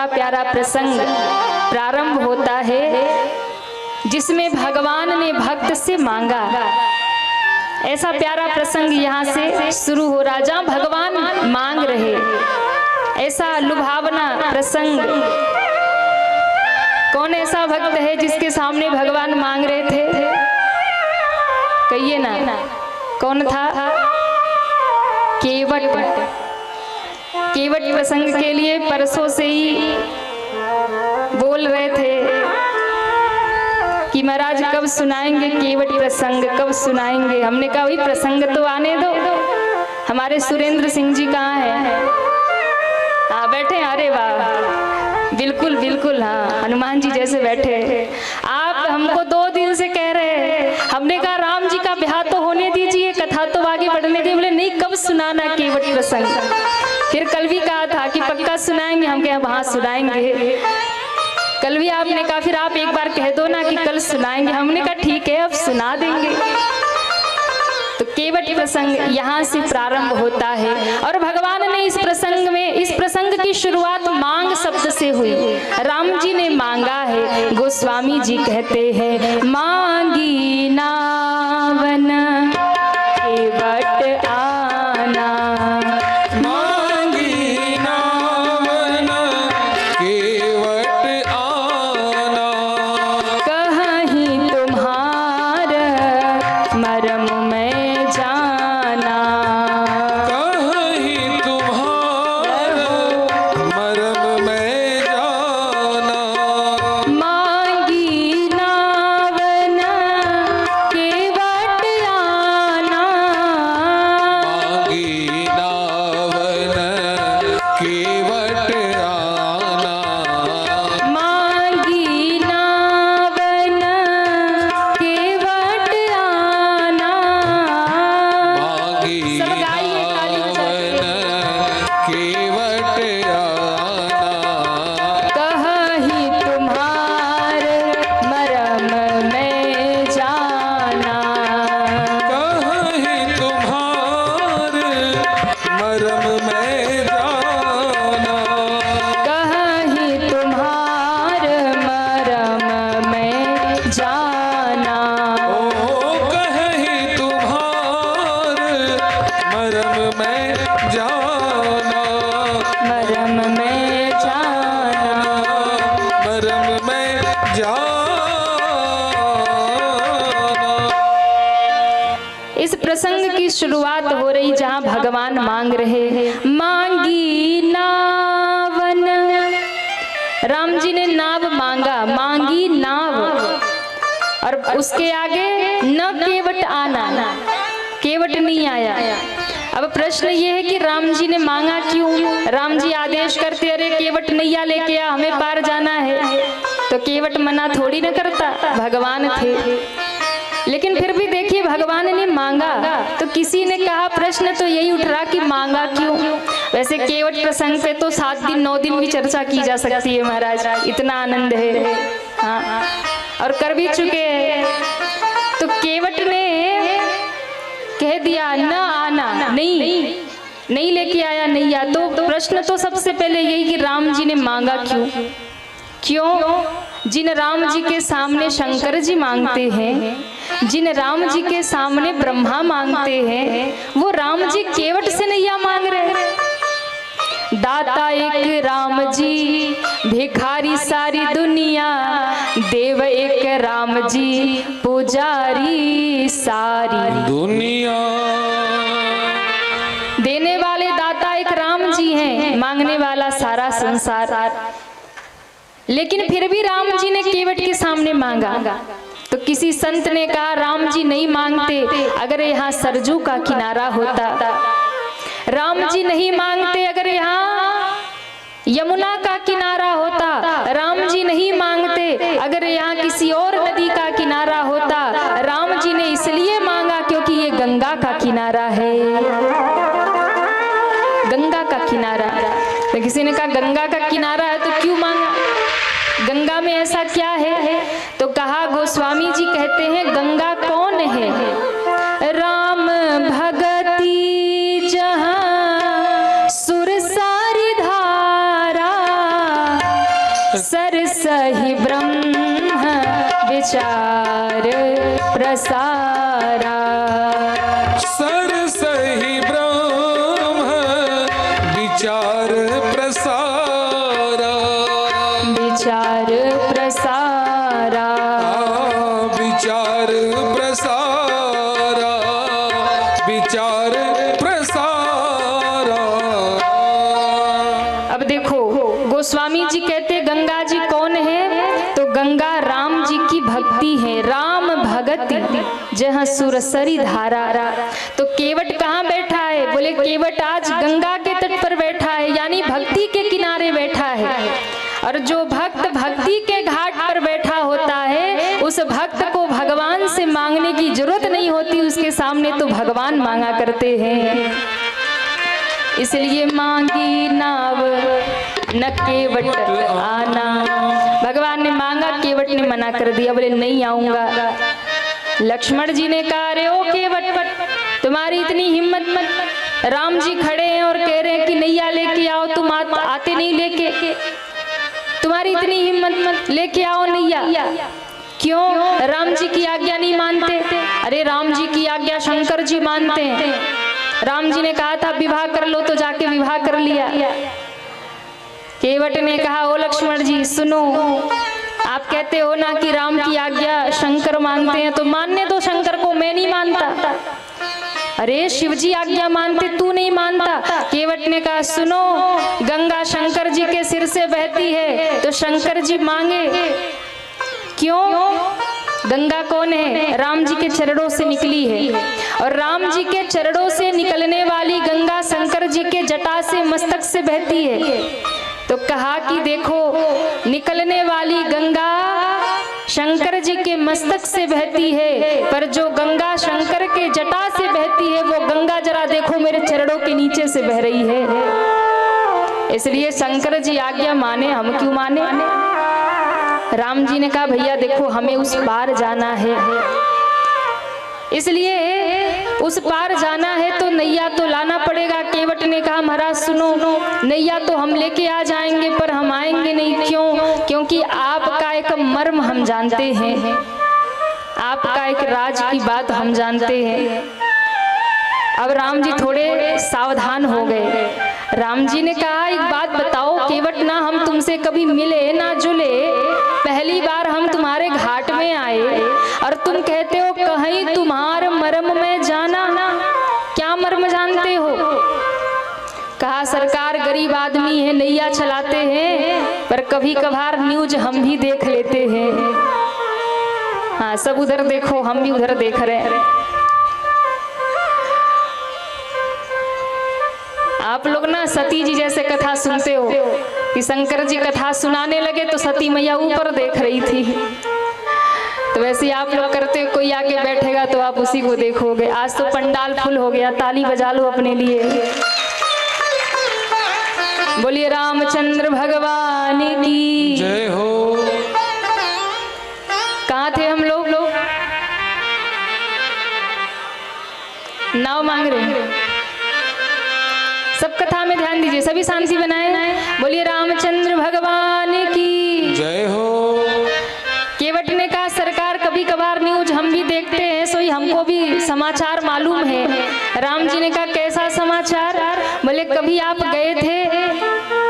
प्यारा प्रसंग प्रारंभ होता है जिसमें भगवान ने भक्त से मांगा। ऐसा प्यारा प्रसंग यहाँ से शुरू हो रहा, जहाँ भगवान मांग रहे। ऐसा लुभावना प्रसंग। कौन ऐसा भक्त है जिसके सामने भगवान मांग रहे थे? कहिए ना, कौन था? केवट। केवट प्रसंग के लिए परसों से ही बोल रहे थे कि महाराज कब सुनाएंगे केवट प्रसंग, कब सुनाएंगे। हमने कहा वही प्रसंग तो आने दो। हमारे सुरेंद्र सिंह जी कहाँ हैं? हाँ बैठे। अरे वाह, बिल्कुल बिल्कुल, हाँ हनुमान जी जैसे बैठे। आप हमको 2 दिन से कह रहे हैं, हमने कहा राम जी का ब्याह तो होने दीजिए, कथा तो आगे बढ़ने दीजिए। बोले नहीं, कब सुनाना केवट प्रसंग। फिर कल भी कहा था कि पक्का सुनाएंगे। हम कहे वहां सुनाएंगे। कल भी आपने कहा फिर आप एक बार कह दो ना कि कल सुनाएंगे। हमने कहा ठीक है, अब सुना देंगे। तो केवट प्रसंग यहाँ से प्रारंभ होता है और भगवान ने इस प्रसंग की शुरुआत मांग शब्द से हुई। राम जी ने मांगा है। गोस्वामी जी कहते हैं, मांगी नावन केवट आना, मांगी नावन केवट आना, कहीं तुम्हार मरम में जाना, कहीं तुम्हार मरम में जाना, मांगी नावन केवट आना, मांगी नावन केवट आना, मांगी नावन केवट आना। मांगी सब गाइए, ताली बजाइए। नावन केवट आना, कहीं तुम्हार मरम में जाना, कहीं तुम्हार मरम में जाना, कहीं तुम्हार मरम में जाना, ओ कहीं तुम्हार मरम में जाना, मरम में जाना। मरम में जाना। इस प्रसंग की शुरुआत हो रही जहाँ भगवान मांग रहे हैं। मांगी नावन, राम जी ने नाव मांगा, मांगी नाव। और उसके आगे न केवट आना, केवट नहीं आया। अब प्रश्न ये है कि राम जी ने मांगा क्यों? राम जी आदेश करते, अरे केवट नैया लेके आ, हमें पार जाना है। तो केवट मना थोड़ी न करता, भगवान थे। लेकिन फिर भी देखिए भगवान ने मांगा तो किसी ने कहा, प्रश्न तो यही उठ रहा कि मांगा क्यों। वैसे केवट प्रसंग पे तो 7 दिन 9 दिन भी चर्चा की जा सकती है महाराज, इतना आनंद है। हाँ, और कर भी चुके हैं। तो केवट ने कह दिया न आना, नहीं लेके आया नैया। तो प्रश्न तो सबसे पहले यही कि राम जी ने मांगा क्यों? जिन राम जी के सामने शंकर जी मांगते हैं, जिन राम जी के सामने ब्रह्मा मांगते हैं, वो राम जी केवट से नैया मांग रहे हैं। दाता एक राम जी, भिखारी सारी दुनिया, देव एक राम जी, पुजारी सारी दुनिया। देने वाले दाता एक राम जी हैं, मांगने वाला सारा संसार। लेकिन फिर भी राम जी ने केवट के सामने मांगा। तो किसी संत ने कहा राम जी नहीं मांगते, अगर यहाँ सरजू का किनारा होता। राम जी नहीं मांगते, अगर यहाँ यमुना का किनारा होता। राम जी नहीं मांगते, अगर यहाँ किसी और नदी का किनारा होता। राम जी ने इसलिए मांगा क्योंकि ये गंगा का किनारा है, गंगा का किनारा। तो किसी ने कहा गंगा का किनारा है तो क्यों मांगा, गंगा में ऐसा क्या है? तो कहा, गोस्वामी जी कहते हैं गंगा कौन है? राम भगति जहाँ सुर सारी धारा, सरसहि ब्रह्म विचार प्रसारा। सरसहि ब्रह्म विचार प्रसारा। विचार प्रसारा। विचार प्रसारा। विचार प्रसारा। अब देखो गोस्वामी जी कहते गंगा जी कौन है, तो गंगा राम जी की भक्ति है। राम भगति जहाँ सुरसरी धारा। तो केवट कहाँ बैठा है, बोले केवट आज गंगा के तट पर बैठा है, यानी भक्ति के किनारे बैठा है। और जो भक्त भक्ति के घाट पर बैठा होता है, उस भक्त को भगवान से मांगने की जरूरत नहीं होती, उसके सामने तो भगवान मांगा करते हैं। इसलिए मांगी नाव न केवट आना। भगवान ने मांगा, केवट ने मना कर दिया, बोले नहीं आऊंगा। लक्ष्मण जी ने कहा अरे ओ केवट, तुम्हारी इतनी हिम्मत मत। राम जी खड़े हैं और कह रहे हैं कि नैया लेके आओ, तुम आते नहीं लेके। तुम्हारी इतनी हिम्मत मत, लेके आओ नैया। क्यों? राम जी की आज्ञा नहीं मानते? अरे राम जी की आज्ञा शंकर जी मानते हैं। राम जी ने कहा था विवाह कर लो, तो जाके विवाह कर लिया। केवट ने कहा ओ लक्ष्मण जी सुनो, आप कहते हो ना कि राम की आज्ञा शंकर मानते हैं, तो मानने दो शंकर को, मैं नहीं मानता। अरे शिव जी आज्ञा मानते, तू नहीं मानता। केवट ने कहा सुनो, गंगा शंकर जी के सिर से बहती है, तो शंकर जी मांगे। क्यों? गंगा कौन है? राम जी के चरणों से निकली है, और राम जी के चरणों से निकलने वाली गंगा शंकर जी के जटा से, मस्तक से बहती है। तो कहा कि देखो, निकलने वाली गंगा शंकर जी के मस्तक से बहती है, पर जो गंगा शंकर के जटा से बहती है, वो गंगा जरा देखो मेरे चरणों के नीचे से बह रही है। इसलिए शंकर जी आज्ञा माने, हम क्यों माने? राम जी ने कहा भैया देखो, हमें उस पार जाना है, इसलिए उस पार जाना है तो नैया तो लाना पड़ेगा। केवट ने कहा महाराज सुनो, नैया तो हम लेके आ जाएंगे, पर हम आएंगे नहीं। क्यों? क्योंकि आपका एक मर्म हम जानते हैं, आपका एक राज की बात हम जानते हैं। अब राम जी थोड़े सावधान हो गए। राम जी ने कहा एक बात बताओ केवट, ना हम तुमसे कभी मिले ना जुले, पहली बार हम तुम्हारे घाट में आए और तुम कहते हो कहीं तुम्हारे मर्म में जाना। क्या मर्म जानते हो? कहा सरकार गरीब आदमी है, नैया चलाते हैं, पर कभी कभार न्यूज हम भी देख लेते हैं। हाँ सब उधर देखो, हम भी उधर देख रहे हैं। आप लोग ना सती जी जैसे कथा सुनते हो कि शंकर जी कथा सुनाने लगे तो सती मैया ऊपर देख रही थी, तो वैसे आप लोग करते हो, कोई आके बैठेगा तो आप उसी को देखोगे। आज तो पंडाल फुल हो गया, ताली बजा लो अपने लिए। बोलिए रामचंद्र भगवान की जय हो। कहाँ थे हम लोग? नाव मांग रहे हैं। सब कथा में ध्यान दीजिए, सभी शांति बनाए। बोलिए रामचंद्र भगवान की जय हो। केवट ने कहा सरकार कभी कभार न्यूज हम भी देखते हैं, सोई हमको भी समाचार मालूम है। राम जी ने कहा कैसा समाचार? बोले कभी आप गए थे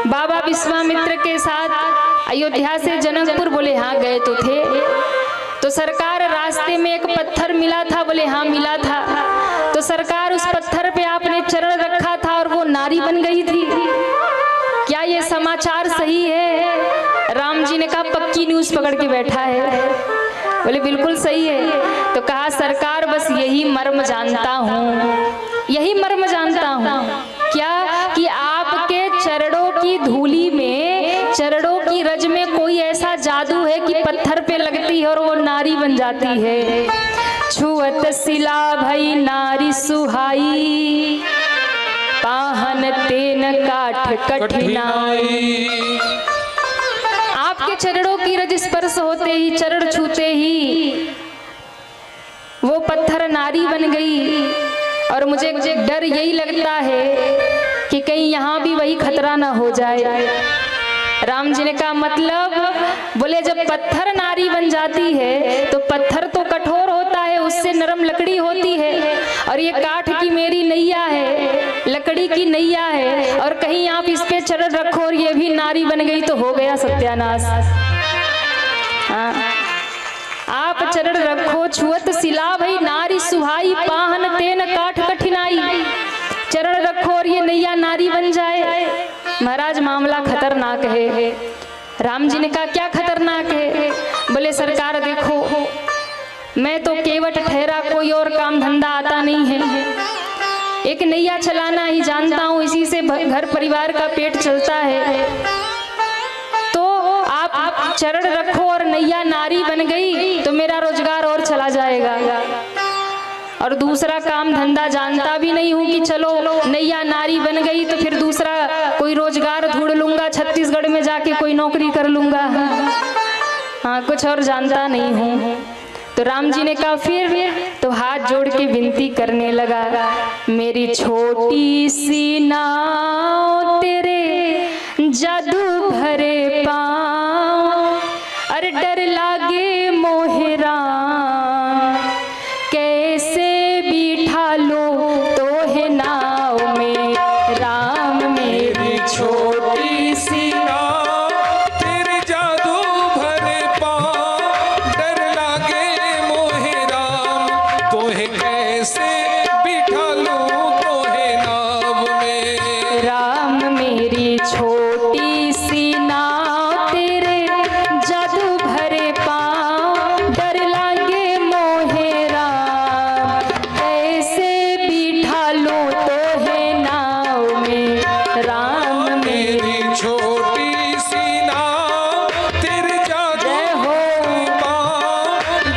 बाबा विश्वामित्र के साथ अयोध्या से जनकपुर? बोले हाँ गए तो थे। तो सरकार रास्ते में एक पत्थर मिला था? बोले हाँ मिला था। तो सरकार उस पत्थर पे आपने चरण रखा था और वो नारी बन गई थी, क्या ये समाचार सही है? राम जी ने कहा पक्की न्यूज पकड़ के बैठा है। बोले बिल्कुल सही है। तो कहा सरकार बस यही मर्म जानता हूँ, यही मर्म जानता हूँ। क्या? कि आपके चरणों की धूली में, चरणों की रज में कोई ऐसा जादू है कि पत्थर पे लगती है और वो नारी बन जाती है। छुअत शिला भई नारी सुहाई, पाहन तेन काठ कठिनाई। आपके चरणों की रज स्पर्श होते ही, चरण छूते ही वो पत्थर नारी बन गई। और मुझे डर यही लगता है कि कहीं यहाँ भी वही खतरा ना हो जाए। राम जी ने कहा मतलब? बोले जब पत्थर नारी बन जाती है तो पत्थर तो कठोर होता है, उससे नरम लकड़ी होती है, और ये काठ की मेरी नैया है, लकड़ी की नैया है, और कहीं आप इस पे चरण रखो और ये भी नारी बन गई तो हो गया सत्यानाश। हाँ, आप चरण रखो छुअत सिला भई नारी सुहाई, पाहन तेन काठ कठिनाई। चरण रखो और ये नैया नारी बन जाए। महाराज मामला खतरनाक है। राम जी ने कहा क्या खतरनाक है? बोले सरकार देखो, मैं तो केवट ठहरा, कोई और काम धंधा आता नहीं है, एक नैया चलाना ही जानता हूँ, इसी से घर परिवार का पेट चलता है। तो आप चरण रखो और नैया नारी बन गई तो मेरा रोजगार और चला जाएगा, और दूसरा काम धंधा जानता भी नहीं हूँ कि चलो नैया नारी बन गई तो फिर दूसरा कोई रोजगार ढूंढ लूंगा, छत्तीसगढ़ में जाके कोई नौकरी कर लूंगा। हाँ, कुछ और जानता नहीं हूँ। तो राम जी ने कहा फिर? तो हाथ जोड़ के विनती करने लगा, मेरी छोटी सी नाव तेरे जादू भरे पाँव, अरे डर लागे मोहरा, कैसे बिठा लो तो है नाव में राम। मेरी छोटी सी नाव तेरे जादू भरे पाँव, डर लागे मोहे राम, तोहे कैसे बिठा लूं तोहे नाव में। राम मेरी छोटी सी नाव तेरे जादू भरे पाँव, डर लागे मोहे राम, कैसे बिठा लो तो है नाव में राम। मेरी छोटी सी नाव तेरे जादू पाँव,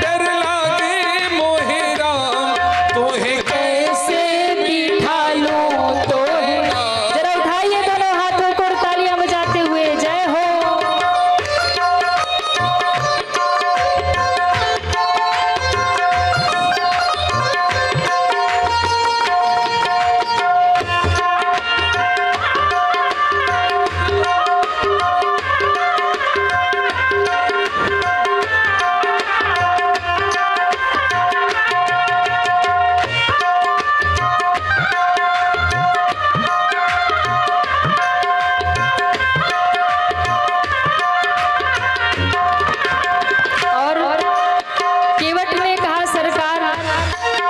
डर लागे मोहे राम, तोहे कैसे बिठा लो तो है। जरा उठाइए दोनों हाथों को और तालियां बजाते हुए जय हो। और केवट ने कहा सरकार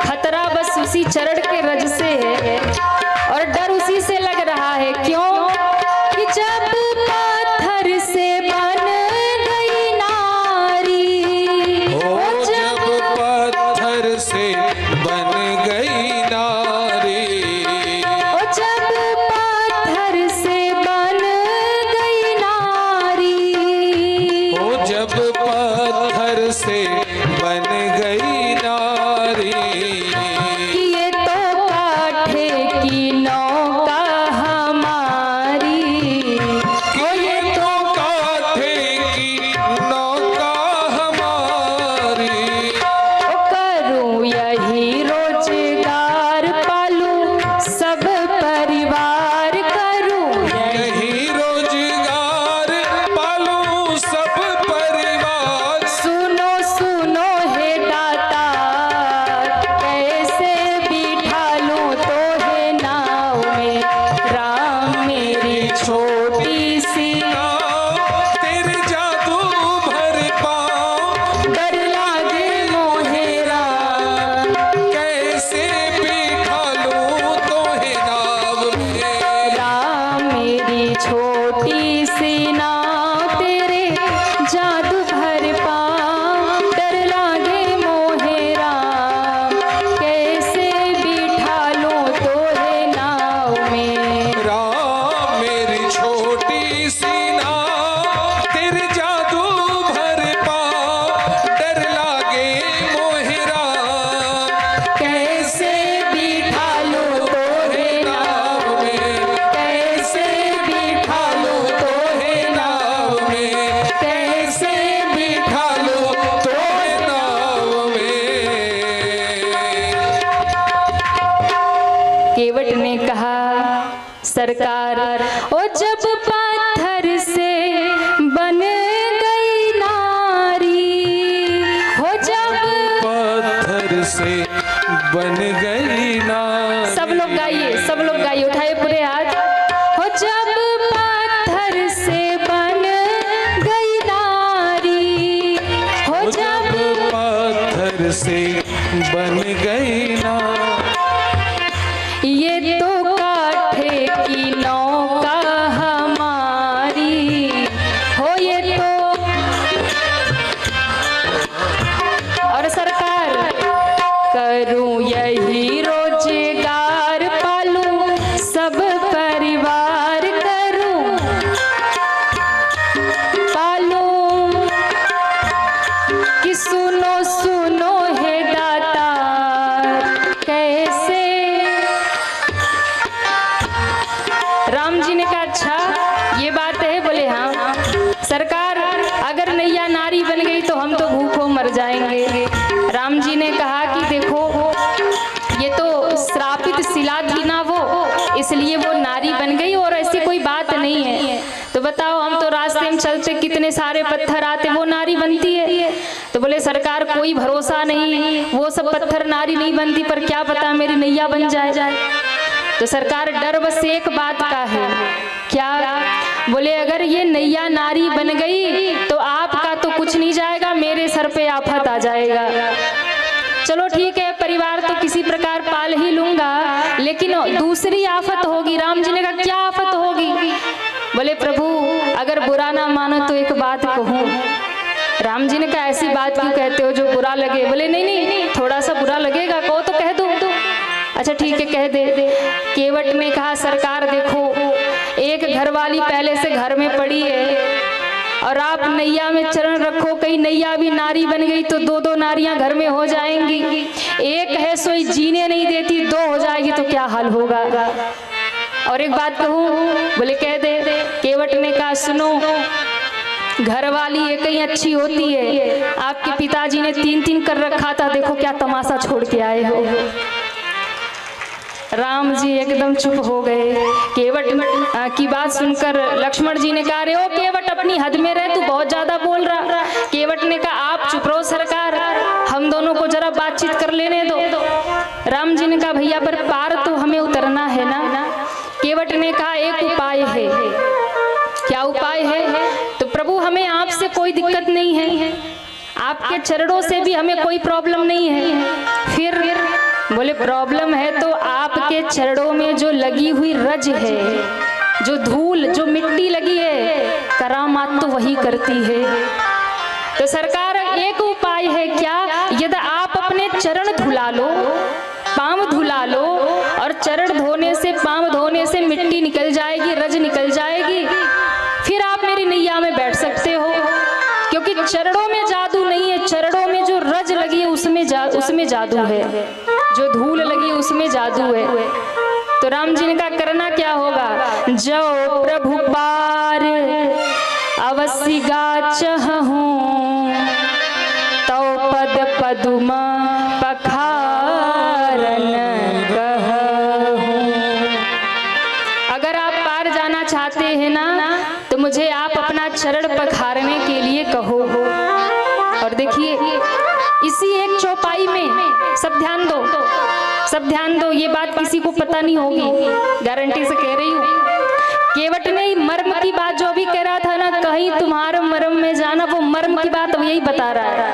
खतरा बस उसी चरण के रज से है, और डर उसी से लग रहा है। क्यों? कि जब पत्थर से बन गई नारी, ओ जब पत्थर से बन गई नारी, ओ जब पत्थर से बन गई नारी, ओ जब पत्थर से बन गई नारी, कि ये तो काठे की नौका हमारी, कि ये तो काठे की नौका हमारी, ओ करूं यही रोजगार, पालूं सब परिवार, करूं यही रोजगार पालूं सब परिवार। सुनो सुनो हे दाता, कैसे बिठा लूं तो है नाव में राम। मेरी छोटी सी नाव तेरे जादू भर पाँव, डर लागे मोहे राम, कैसे बिठा लूं तोहे नाव में। राम मेरी छोटी सी नाव तेरे जादू भर पाँव, डर लागे मोहे राम, कैसे बिठा लूं तो है नाव में। राम मेरी छोटी सी नाव तेरे जादू भर पाँव, डर लागे मोहे राम, कैसे बिठा लूं तो है नाव में, कैसे बिठा लूं तो है नाव में, कैसे बिठा लूं तो है नाव में। केवट ने कहा सरकार, ओ जब पत्थर से से बन गई नारी। सब लोग गाइए, सब लोग गाइए, उठाए पूरे हाथ। हो जब पत्थर से बन गई नारी, हो जब पत्थर से बन गई नारी। ये तो काठे की नौका हमारी, हो ये तो। और सरकार करूं यही रोजगार, पालूं सब परिवार, करूं पालूं कि सुनो सुनो है दाता कैसे। राम जी ने कहा अच्छा ये बात है? बोले हाँ। सरकार अगर नैया नारी बन गई तो हम तो भूखों मर जाएंगे। राम जी ने कहा कि देखो ये तो श्रापित शिला थी ना वो, इसलिए वो नारी बन गई, और ऐसी कोई बात नहीं है। तो बताओ हम तो रास्ते में चलते कितने सारे पत्थर आते, वो नारी बनती है? तो बोले सरकार कोई भरोसा नहीं, वो सब पत्थर नारी नहीं बनती, पर क्या पता मेरी नैया बन जाए। तो सरकार डर बस एक बात का है। क्या? बोले अगर ये नैया नारी बन गई तो आपका तो कुछ नहीं जाएगा, मेरे सर पे आफत आ जाएगा। चलो ठीक है, परिवार तो किसी प्रकार पाल ही लूंगा, लेकिन दूसरी आफत होगी। राम जी ने कहा क्या आफत होगी? बोले प्रभु अगर बुरा ना मानो तो एक बात कहूँ। राम जी ने कहा ऐसी बात क्यों कहते हो जो बुरा लगे? बोले नहीं नहीं थोड़ा सा बुरा लगेगा, कहो तो कह दो। अच्छा ठीक है कह दे। केवट ने कहा सरकार देखो एक घरवाली पहले से घर में पड़ी है, और आप नैया में चरण रखो, कहीं नैया भी नारी बन गई तो दो दो नारियां घर में हो जाएंगी। एक है सोई जीने नहीं देती, दो हो जाएगी तो क्या हाल होगा। और एक बात कहूँ? बोले कह दे। केवट ने कहा सुनो, घरवाली एक ही अच्छी होती है, आपके पिताजी ने 3-3 कर रखा था, देखो क्या तमाशा छोड़ के आए हो। राम जी एकदम चुप हो गए। केवट की बात सुनकर लक्ष्मण जी ने कहा, रे ओ केवट अपनी हद में रह, तू बहुत ज्यादा बोल रहा। केवट ने कहा आप चुप रहो सरकार, हम दोनों को जरा बातचीत कर लेने दो। राम जी ने कहा भैया पर पार तो हमें उतरना है ना। केवट ने कहा एक उपाय है। क्या उपाय है? तो प्रभु हमें आपसे कोई दिक्कत नहीं है, आपके चरणों से भी हमें कोई प्रॉब्लम नहीं है। फिर बोले प्रॉब्लम है तो आपके चरणों में जो लगी हुई रज है, जो धूल जो मिट्टी लगी है, करामात तो वही करती है। तो सरकार एक उपाय है। क्या? यदि आप अपने चरण धुला लो, पांव धुला लो, और चरण धोने से पांव धोने से मिट्टी निकल जाएगी, रज निकल जाएगी, फिर आप मेरी नैया में बैठ सकते हो। क्योंकि चरणों में जादू नहीं है, चरणों में जो रज लगी है उसमें जादू है, जो धूल लगी उसमें जादू है। तो राम जी ने कहा करना क्या होगा? जो प्रभु पार अवश्य गाचहूं, तो पद पदुम पखारन कहूं। अगर आप पार जाना चाहते हैं ना तो मुझे आप अपना चरण पखारने के लिए कहो। और देखिए इसी एक चौपाई में सब ध्यान दो, सब ध्यान दो, ये बात किसी को पता नहीं होगी, गारंटी से कह रही हूँ। केवट ने मर्म की बात जो भी कह रहा था ना, कहीं तुम्हारे मर्म में जाना, वो मर्म की बात अब यही बता रहा है।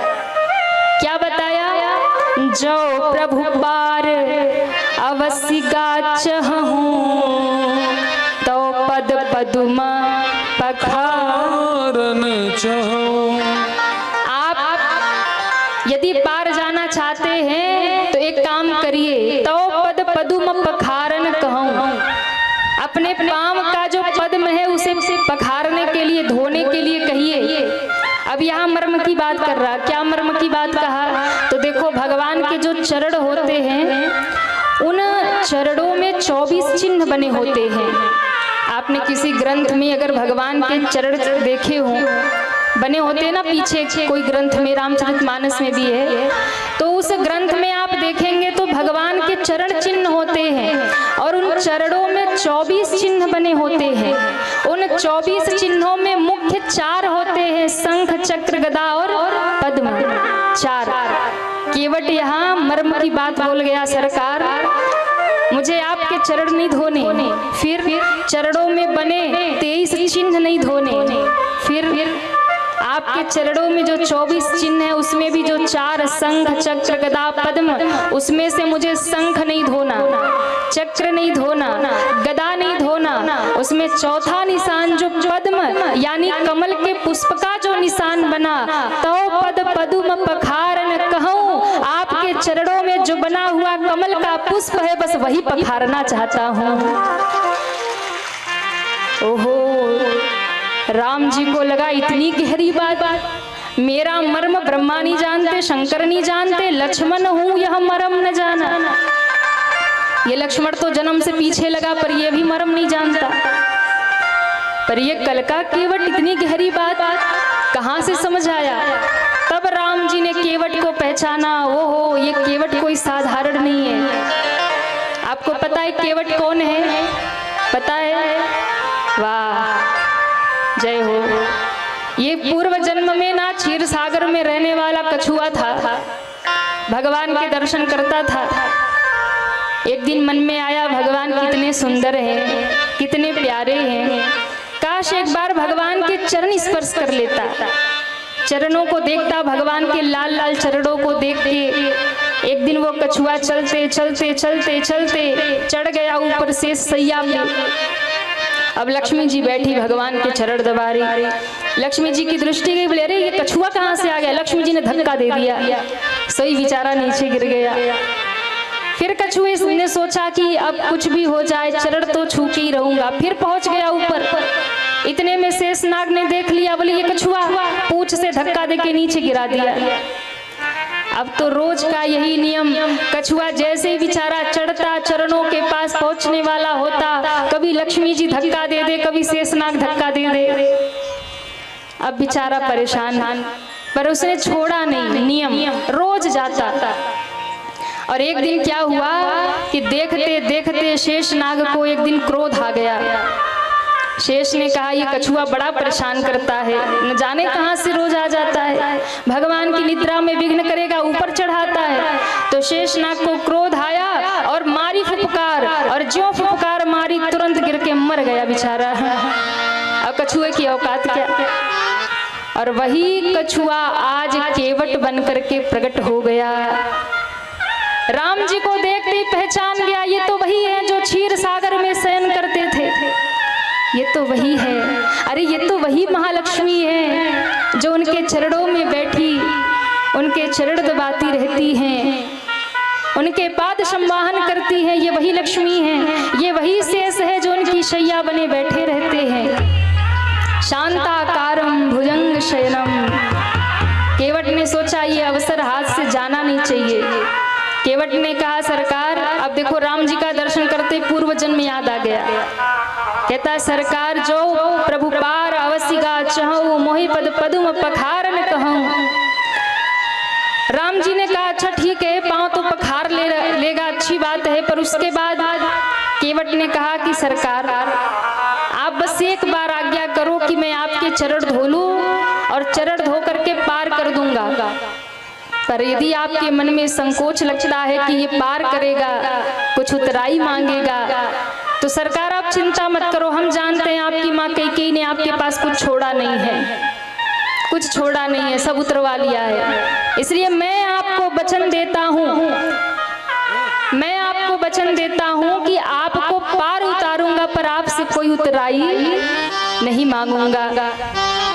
क्या बताया? जो प्रभु पार अवश्य गाचहूं, तो पद पदुम पखारन चाहूं। आप यदि पार जाना चाहते हैं तो एक काम करिए, तो पद पदुम पखारन कहूं। अपने पांव का जो पद्म है उसे पखारने के लिए, धोने के लिए कहिए। अब यहाँ मर्म की बात कर रहा। क्या मर्म की बात कहा? तो देखो भगवान के जो चरण होते हैं उन चरणों में 24 चिन्ह बने होते हैं। आपने किसी ग्रंथ में अगर भगवान के चरण देखे हों, बने होते हैं ना, पीछे कोई ग्रंथ में, रामचरितमानस में भी है, तो उस ग्रंथ में आप देखेंगे तो भगवान के चरण चिन्ह होते हैं, और उन चरणों में 24 चिन्ह बने होते हैं। उन 24 चिन्हों में मुख्य 4 होते हैं, शंख चक्र गदा और पद्म। 4 केवट यहाँ मर्म की बात बोल गया, सरकार मुझे आपके चरण नहीं धोने, फिर चरणों में बने 23 चिन्ह नहीं धोने, फिर आपके चरणों में जो 24 चिन्ह है उसमें भी जो 4 शंख चक्र गदा पद्म, उसमें से मुझे शंख नहीं धोना, चक्र नहीं धोना, गदा नहीं धोना, उसमें चौथा निशान जो पद्म यानी कमल के पुष्प का जो निशान बना, तो पद पदुम पखारन कहूं, आपके चरणों में जो बना हुआ कमल का पुष्प है बस वही पखारना चाहता हूं। ओहो, राम जी को लगा इतनी गहरी बात, मेरा मर्म ब्रह्मा नहीं जानते, शंकर नहीं जानते, लक्ष्मण हूं यह मर्म न जाना। ये लक्ष्मण तो जन्म से पीछे लगा पर ये भी मर्म नहीं जानता, पर ये कल का केवट इतनी गहरी बात कहां से समझ आया। तब राम जी ने केवट को पहचाना, ओहो ये केवट कोई साधारण नहीं है। आपको पता है केवट कौन है? पता है? वाह, जय हो। ये पूर्व जन्म में ना क्षीर सागर में रहने वाला कछुआ था, भगवान के दर्शन करता था। एक दिन मन में आया भगवान कितने सुंदर हैं, कितने प्यारे हैं, काश एक बार भगवान के चरण स्पर्श कर लेता, चरणों को देखता, भगवान के लाल लाल चरणों को देख के। एक दिन वो कछुआ चलते चलते चलते चलते चढ़ गया ऊपर शेष सैया पे। अब लक्ष्मी जी बैठी भगवान के चरण दबा रही, लक्ष्मी जी की दृष्टि गई, बोले अरे ये कछुआ कहाँ से आ गया। लक्ष्मी जी ने धक्का दे दिया, सही बेचारा नीचे गिर गया। फिर कछुए ने सोचा कि अब कुछ भी हो जाए चरण तो छू के ही रहूंगा, फिर पहुंच गया ऊपर। इतने में शेषनाग ने देख लिया, बोले ये कछुआ, पूंछ से धक्का देके नीचे गिरा दिया। अब तो रोज का यही नियम, कछुआ जैसे ही बेचारा चढ़ता चरणों के पास पहुंचने वाला होता, कभी लक्ष्मी जी धक्का दे दे, कभी शेषनाग धक्का दे दे। अब बेचारा परेशान, पर उसने छोड़ा नहीं नियम, रोज जाता। और एक दिन क्या हुआ कि देखते देखते शेषनाग को एक दिन क्रोध आ गया। शेष ने कहा ये कछुआ बड़ा परेशान करता है, न जाने कहां से रोज आ जाता है, भगवान की निद्रा में विघ्न करेगा, ऊपर चढ़ाता है। तो शेषनाग को क्रोध आया और मारी फुफकार, और ज्यों फुफकार मारी तुरंत गिर के मर गया बेचारा। अब कछुए की औकात क्या। और वही कछुआ आज केवट बन करके प्रकट हो गया। राम जी को देखते ही पहचान गया, ये तो वही है जो क्षीर सागर में शयन करते थे, ये तो वही है। अरे ये तो वही महालक्ष्मी है जो उनके चरणों में बैठी उनके चरण दबाती रहती हैं, उनके पाद संवाहन करती हैं। ये वही लक्ष्मी है, ये वही शेष है जो उनकी शैया बने बैठे रहते हैं। शांताकारं भुजंग शयनम। केवट ने सोचा ये अवसर हाथ से जाना नहीं चाहिए। केवट ने कहा सरकार, अब देखो राम जी का दर्शन करते पूर्व जन्म याद आ गया। कहता सरकार जो प्रभु पार अवश्य गा चहु, मोहि पद पदुम पखारन कहूं। राम जी ने कहा अच्छा ठीक है, पांव तो पखार लेगा, अच्छी बात है। पर उसके बाद केवट ने कहा कि सरकार आप बस एक बार आज्ञा करो कि मैं आपके चरण धो लूं और चरण धो करके पार कर दूंगा। पर यदि आपके मन में संकोच लगता है कि ये पार करेगा, कुछ उतराई मांगेगा, तो सरकार आप चिंता मत करो, हम जानते हैं आपकी माँ कैकेयी ने आपके पास कुछ छोड़ा नहीं है, कुछ छोड़ा नहीं है, सब उतरवा लिया है। इसलिए मैं आपको वचन देता हूँ, मैं आपको वचन देता हूँ कि आपको पार उतारूंगा, पर आपसे कोई उतराई नहीं मांगूंगा।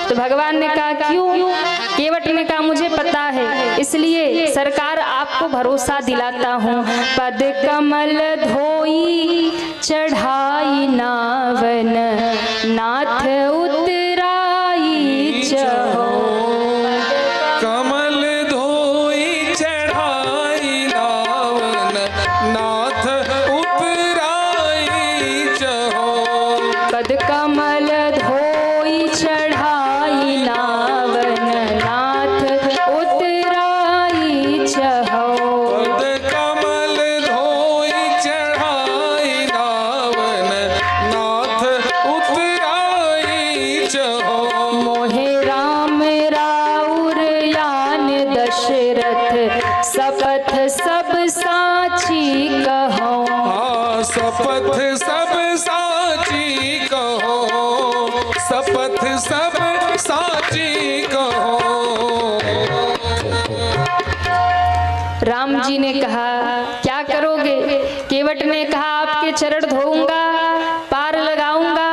तो भगवान ने कहा क्यों? केवट ने कहा मुझे पता है, इसलिए सरकार आपको भरोसा दिलाता हूँ। पद कमल धोई चढ़ाई नावन, नाथ उतराई चहो। कमल धोई चढ़ाई नावन, नाथ उतराई चहो। पद कमल धोई चढ़ाई नावन, नाथ उतराई चहो। पद कमल धोई चढ़ाई नावन, नाथ उतराई चहो। मोहे राम साची कहो। राम जी ने कहा क्या करोगे? केवट ने कहा आपके चरण धोऊंगा, पार लगाऊंगा,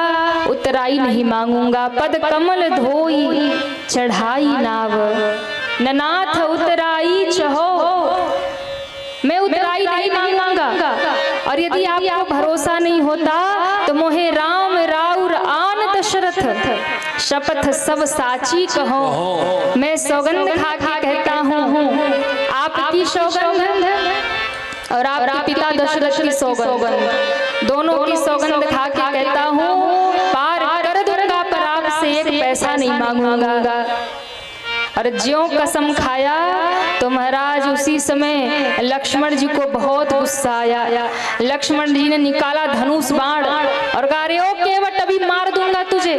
उतराई नहीं मांगूंगा। पद कमल धोई चढ़ाई नाव, ननाथ उतराई चहो। मैं उतराई नहीं मांगूंगा, और यदि आपको भरोसा नहीं होता तो मोहे राम राउर आन दशरथ शपथ सब साची कहो। मैं सौगंध खा के कहता हूँ, आपकी सौगंध और आपके पिता दशरथ की सौगंध, दोनों की सौगंध खा के कहता हूँ पार कर दूंगा, पर आपसे एक पैसा नहीं मांगूंगा। और ज्यों कसम खाया तो महाराज उसी समय लक्ष्मण जी को बहुत गुस्सा आया। लक्ष्मण जी ने निकाला धनुष बाण और कहा रे ओ केवट, अभी मार दूंगा तुझे।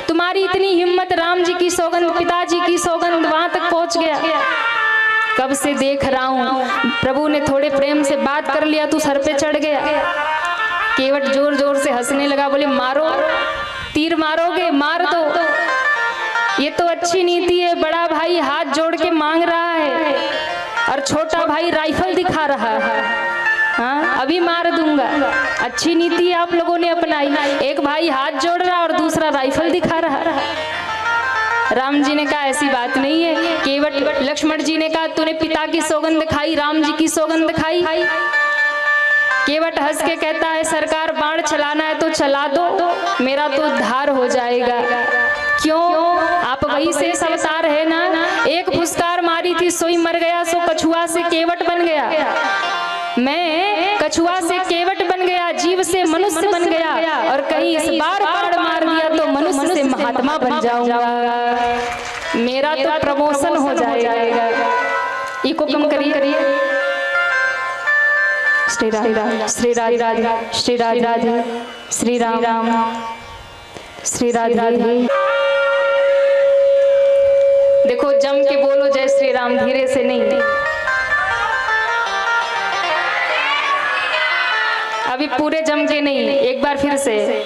तुम्हारी इतनी हिम्मत, राम जी की सौगंध, पिताजी की सौगंध, वहां तक पहुंच गया। कब से देख रहा हूं, प्रभु ने थोड़े प्रेम से बात कर लिया, तू सर पे चढ़ गया। केवट जोर जोर से हंसने लगा, बोले मारो, तीर मारोगे, मार दो। ये तो अच्छी नीति है, बड़ा भाई हाथ जोड़ के मांग रहा है और छोटा भाई राइफल दिखा रहा है। हाँ, अभी मार दूंगा। अच्छी नीति आप लोगों ने अपनाई, एक भाई हाथ जोड़ रहा और दूसरा राइफल दिखा रहा। राम जी ने कहा ऐसी बात नहीं है। केवट, लक्ष्मण जी ने कहा तूने पिता की सौगंध खाई, राम जी की सौगंध खाई। केवट हंस के कहता है सरकार बाण चलाना है तो चला दो, मेरा तो उद्धार हो जाएगा। क्यों? आप वही शेष अवतार है ना, एक फुसकार मारी थी सोई मर गया, सो कछुआ से केवट बन गया। मैं कछुआ से केवट बन गया, जीव से मनुष्य बन गया, और कहीं इस बार बाण मार दिया तो मनुष्य से महात्मा बन जाऊंगा, मेरा तो प्रमोशन हो जाएगा। इको कम करिए। श्री राधे श्री राधे श्री राधे राधे श्री राम श्री राधे राधे। देखो जम के बोलो जय श्री राम, धीरे से नहीं। अभी पूरे जम के नहीं, एक बार फिर से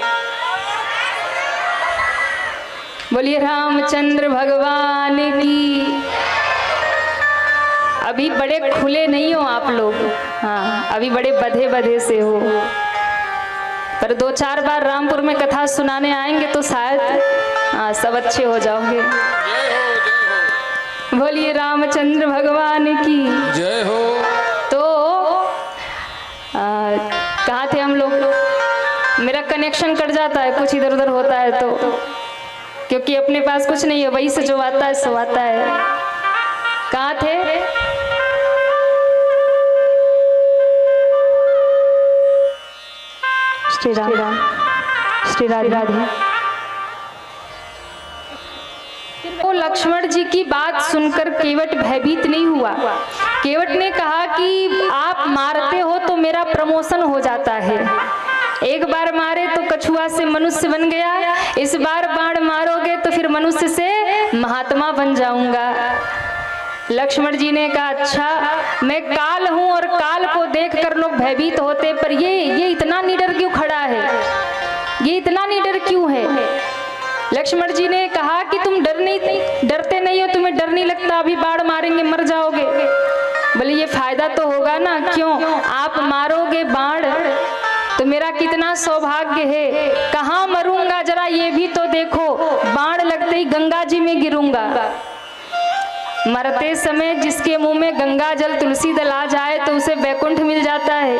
बोलिए रामचंद्र भगवान की। अभी बड़े खुले नहीं हो आप लोग, हाँ अभी बड़े बधे बधे से हो, पर 2-4 बार रामपुर में कथा सुनाने आएंगे तो शायद हाँ सब अच्छे हो जाओगे। बोलिए रामचंद्र भगवान की जय हो। तो कहाँ थे हम लोग? मेरा कनेक्शन कट जाता है, कुछ इधर उधर होता है तो, क्योंकि अपने पास कुछ नहीं है, वही से जो आता है सो आता है। कहाँ थे? श्री राम श्री राधे राधे। वो लक्ष्मण जी की बात सुनकर केवट भयभीत नहीं हुआ। केवट ने कहा कि आप मारते हो तो मेरा प्रमोशन हो जाता है, एक बार मारे तो कछुआ से मनुष्य बन गया, इस बार बाण मारोगे तो फिर मनुष्य से महात्मा बन जाऊंगा। लक्ष्मण जी ने कहा अच्छा मैं काल हूं और काल को देखकर लोग भयभीत होते, पर ये इतना निडर क्यों खड़ा है, ये इतना निडर क्यों है? लक्ष्मण जी ने कहा कि तुम डरते नहीं हो, तुम्हें डर नहीं लगता, अभी बाण मारेंगे मर जाओगे। बोले ये फायदा तो होगा ना, क्यों? आप मारोगे बाण तो मेरा कितना सौभाग्य है, कहाँ मरूंगा जरा ये भी तो देखो, बाण लगते ही गंगा जी में गिरूंगा। मरते समय जिसके मुंह में गंगा जल तुलसी दल आ जाए तो उसे वैकुंठ मिल जाता है,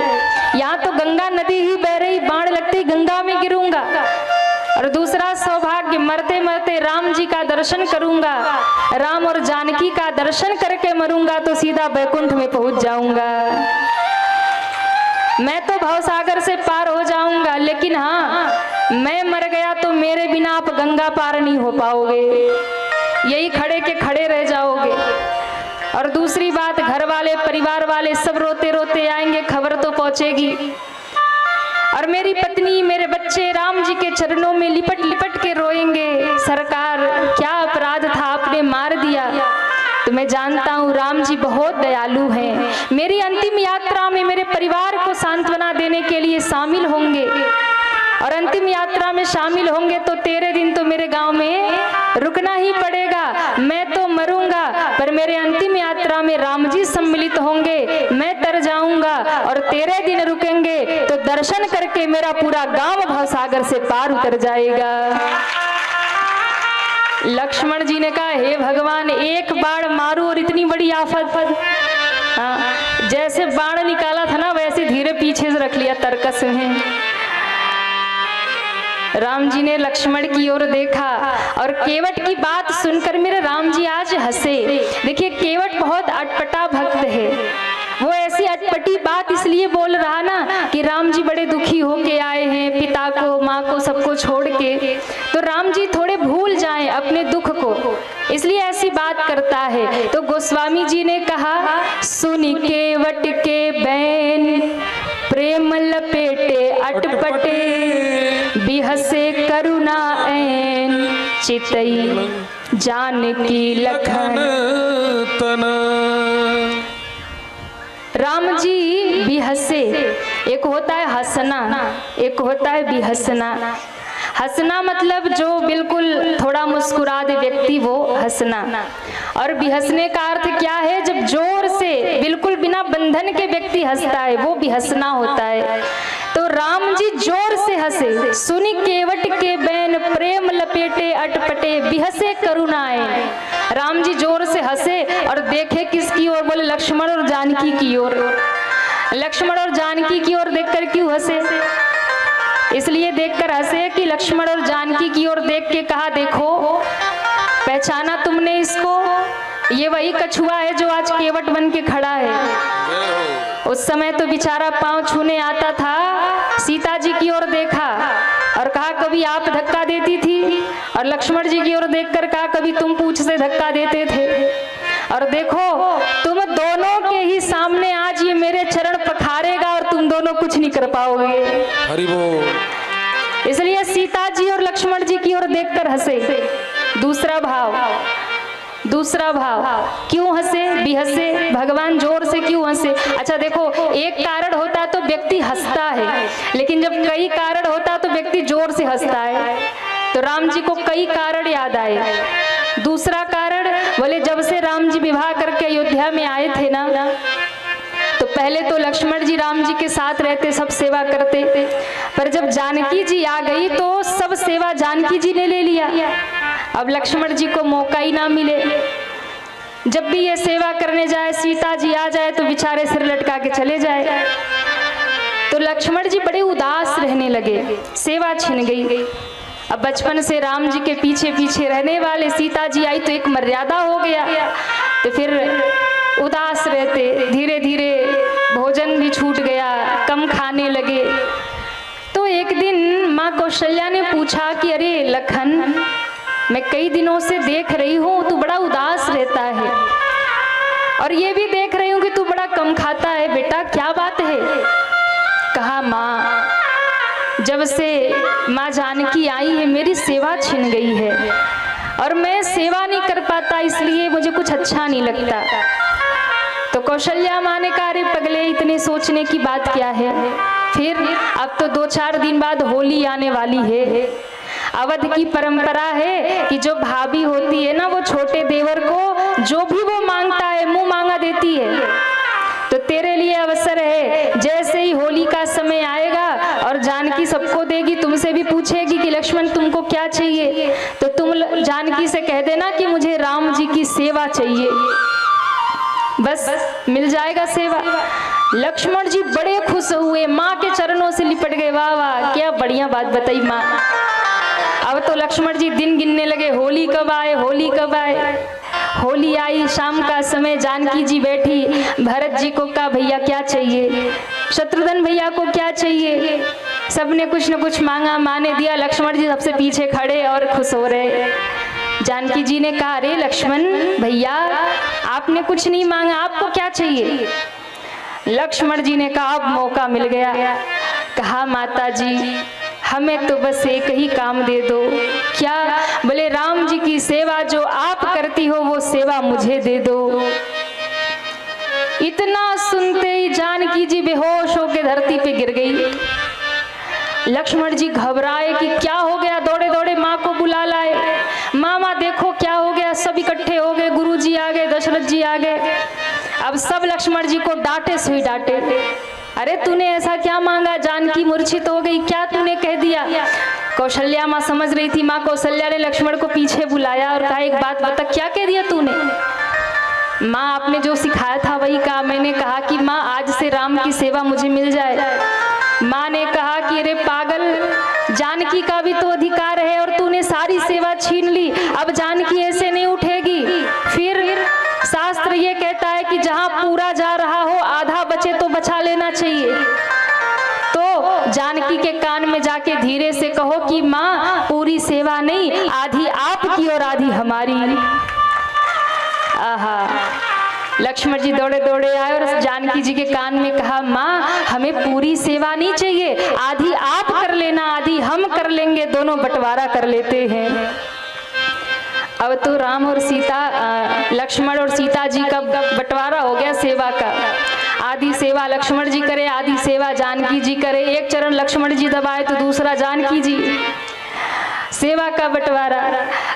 यहाँ तो गंगा नदी ही बह रही, बाण लगते ही गंगा में गिरूंगा। और दूसरा सौभाग्य, मरते मरते राम जी का दर्शन करूंगा, राम और जानकी का दर्शन करके मरूंगा तो सीधा वैकुंठ में पहुंच जाऊंगा। मैं तो भवसागर से पार हो जाऊंगा, लेकिन हाँ मैं मर गया तो मेरे बिना आप गंगा पार नहीं हो पाओगे, यही खड़े के खड़े रह जाओगे। और दूसरी बात, घर वाले परिवार वाले सब रोते रोते आएंगे, खबर तो पहुंचेगी, और मेरी पत्नी मेरे बच्चे राम जी के चरणों में लिपट लिपट के रोएंगे, सरकार क्या अपराध था आपने मार दिया। तो मैं जानता हूँ राम जी बहुत दयालु हैं, मेरी अंतिम यात्रा में मेरे परिवार को सांत्वना देने के लिए शामिल होंगे। और अंतिम यात्रा में शामिल होंगे तो 13 दिन तो मेरे गांव में रुकना ही पड़ेगा। मैं तो मरूंगा पर मेरे अंतिम यात्रा में राम जी सम्मिलित होंगे, मैं तर जाऊंगा और 13 दिन रुकेंगे तो दर्शन करके मेरा पूरा गांव भवसागर से पार उतर जाएगा। लक्ष्मण जी ने कहा, हे भगवान, एक बाण मारू और इतनी बड़ी आफत। हाँ, जैसे बाण निकाला था ना वैसे धीरे पीछे से रख लिया तरकस में। राम जी ने लक्ष्मण की ओर देखा और केवट की बात सुनकर मेरे राम जी आज हंसे। देखिए, केवट बहुत अटपटा भक्त है। वो ऐसी अटपटी बात इसलिए बोल रहा ना कि राम जी बड़े दुखी होके आए हैं, पिता को, माँ को, सबको छोड़ के, तो राम जी थोड़े भूल जाएं अपने दुख को, इसलिए ऐसी बात करता है। तो गोस्वामी जी ने कहा, सुन केवट के बैन प्रेम लपेटे अटपटे, बिहसे करुणा ऐन चितई जानकी लखन तना। राम जी भी हंसे। एक होता है हंसना, एक होता है बिहसना। हंसना मतलब जो बिल्कुल थोड़ा मुस्कुरा दे व्यक्ति, वो हंसना। और बिहसने का अर्थ क्या है? जब जोर से बिल्कुल बिना बंधन के व्यक्ति हंसता है, वो बिहसना होता है। तो राम जी जोर से हंसे। सुनी केवट के बैन प्रेम लपेटे अटपटे, बिहसे करुणाए। राम जी जोर से हंसे और देखे किसकी ओर? बोले लक्ष्मण और जानकी की ओर। लक्ष्मण और जानकी की ओर देखकर क्यों हंसे? इसलिए देखकर हंसे कि लक्ष्मण और जानकी की ओर देख के कहा, देखो पहचाना तुमने इसको? ये वही कछुआ है जो आज केवट बन के खड़ा है। उस समय तो बेचारा पांव छूने आता था। सीता जी की ओर देखा और कहा, कभी आप धक्का देती थी, और लक्ष्मण जी की ओर देखकर कहा, कभी तुम पूंछ से धक्का देते थे। और देखो तुम दोनों के ही सामने आज ये मेरे चरण पखारेगा और तुम दोनों कुछ नहीं कर पाओगे। हरि बोल। इसलिए सीता जी और लक्ष्मण जी की ओर देखकर हंसे। दूसरा भाव क्यों हंसे? बिहसे। भगवान जोर से क्यों हंसे? अच्छा देखो, एक कारण होता तो व्यक्ति हंसता है, लेकिन जब कई कारण होता तो व्यक्ति जोर से हंसता है। तो राम जी को कई कारण याद आए। दूसरा कारण, बोले जब से राम जी विवाह करके अयोध्या में आए थे ना, तो पहले तो लक्ष्मण जी राम जी के साथ रहते, सब सेवा करते, पर जब जानकी जी आ गई तो सब सेवा जानकी जी ने ले लिया। अब लक्ष्मण जी को मौका ही ना मिले। जब भी ये सेवा करने जाए, सीता जी आ जाए तो बेचारे सिर लटका के चले जाए। तो लक्ष्मण जी बड़े उदास रहने लगे, सेवा छिन गई। अब बचपन से राम जी के पीछे पीछे रहने वाले, सीता जी आई तो एक मर्यादा हो गया, तो फिर उदास रहते। धीरे धीरे भोजन भी छूट गया, कम खाने लगे। तो एक दिन माँ कौशल्या ने पूछा कि अरे लखन, मैं कई दिनों से देख रही हूँ तू बड़ा उदास रहता है, और ये भी देख रही हूँ कि तू बड़ा कम खाता है, बेटा क्या बात है? कहा, माँ जब से माँ जानकी आई है मेरी सेवा छिन गई है, और मैं सेवा नहीं कर पाता, इसलिए मुझे कुछ अच्छा नहीं लगता। तो कौशल्या माँ ने कहा, अरे पगले, इतने सोचने की बात क्या है? फिर अब तो 2-4 दिन बाद होली आने वाली है। अवध की परंपरा है कि जो भाभी होती है ना, वो छोटे देवर को जो भी वो मांगता है मुंह मांगा देती है। तो तेरे लिए अवसर है, जैसे ही होली का समय आएगा और जानकी सबको देगी, तुमसे भी पूछेगी कि लक्ष्मण तुमको क्या चाहिए, तो तुम जानकी से कह देना कि मुझे राम जी की सेवा चाहिए, बस मिल जाएगा सेवा। लक्ष्मण जी बड़े खुश हुए, माँ के चरणों से लिपट गए। वाह वाह, क्या बढ़िया बात बताई माँ। अब तो लक्ष्मण जी दिन गिनने लगे, होली कब आए, होली कब आए। होली आई, शाम का समय, जानकी जी बैठी, भरत जी को कहा भैया क्या चाहिए, शत्रुघ्न भैया को क्या चाहिए, सबने कुछ न कुछ मांगा, माँ ने दिया। लक्ष्मण जी सबसे पीछे खड़े और खुश हो रहे। जानकी जी ने कहा, अरे लक्ष्मण भैया आपने कुछ नहीं मांगा, आपको क्या चाहिए? लक्ष्मण जी ने कहा, अब मौका मिल गया। कहा, माता जी हमें तो बस एक ही काम दे दो। क्या? बोले राम जी की सेवा जो आप करती हो वो सेवा मुझे दे दो। इतना सुनते ही जानकी जी बेहोश होकर धरती पे गिर गई। लक्ष्मण जी घबराए कि क्या हो गया, दौड़े दौड़े माँ को बुला लाए। मामा देखो क्या हो गया, सब इकट्ठे हो गए, गुरु जी आ गए, दशरथ जी आ गए। अब सब लक्ष्मण जी को डांटे सुई डांटे, अरे तूने ऐसा क्या मांगा, जानकी मूर्छित हो गई, क्या तूने कह दिया। कौशल्या माँ समझ रही थी। माँ कौशल्या ने लक्ष्मण को पीछे बुलाया और कहा एक बात बता, क्या कह दिया तूने। माँ आपने जो सिखाया था वही कहा। मैंने कहा कि माँ आज से राम की सेवा मुझे मिल जाए। माँ ने कहा कि अरे पागल, जानकी का भी तो अधिकार है और तूने सारी सेवा छीन ली, अब जानकी ऐसे नहीं उठेगी। फिर शास्त्र ये कहता है कि जहाँ पूरा जा रहा हो आधा बचे तो बचा लेना चाहिए। तो जानकी के कान में जाके धीरे से कहो कि माँ पूरी सेवा नहीं, आधी आपकी और आधी हमारी। आहा, लक्ष्मण जी दौड़े दौड़े आए और जानकी जी के कान में कहा माँ हमें पूरी सेवा नहीं चाहिए, आधी आप कर लेना, आधी हम कर लेंगे, दोनों बंटवारा कर लेते हैं। अब तो राम और सीता, लक्ष्मण और सीता जी का बंटवारा हो गया सेवा का। आधी सेवा लक्ष्मण जी करे, आधी सेवा जानकी जी करे। एक चरण लक्ष्मण जी दबाए तो दूसरा जानकी जी, सेवा का बंटवारा।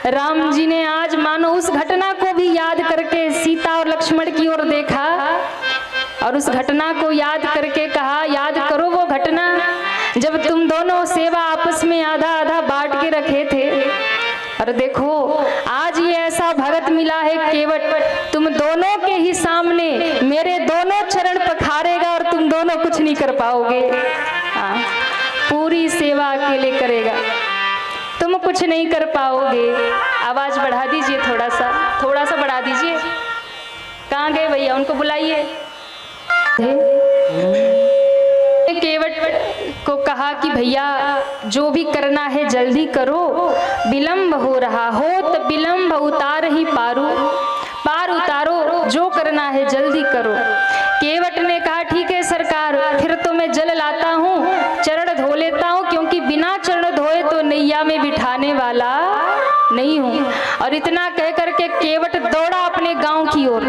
राम जी ने आज मानो उस घटना को भी याद करके सीता और लक्ष्मण की ओर देखा और उस घटना को याद करके कहा, याद करो वो घटना जब तुम दोनों सेवा आपस में आधा आधा बांट के रखे थे। और देखो आज ये ऐसा भगत मिला है केवट, तुम दोनों के ही सामने मेरे दोनों चरण पखारेगा और तुम दोनों कुछ नहीं कर पाओगे। पूरी सेवा अकेले करेगा, तुम कुछ नहीं कर पाओगे। आवाज बढ़ा दीजिए, थोड़ा सा बढ़ा दीजिए। कहाँ गए भैया, उनको बुलाइए। केवट को कहा कि भैया जो भी करना है जल्दी करो, विलंब हो रहा हो तो विलंब उतार ही पार उतारो, जो करना है जल्दी करो। केवट ने कहा ठीक है सरकार, फिर तो मैं जल लाता हूँ, चरण धो लेता हूँ, क्योंकि बिना चरण धोए तो नैया में बिठाने वाला नहीं हूँ। और इतना कह करके केवट दौड़ा अपने गांव की ओर।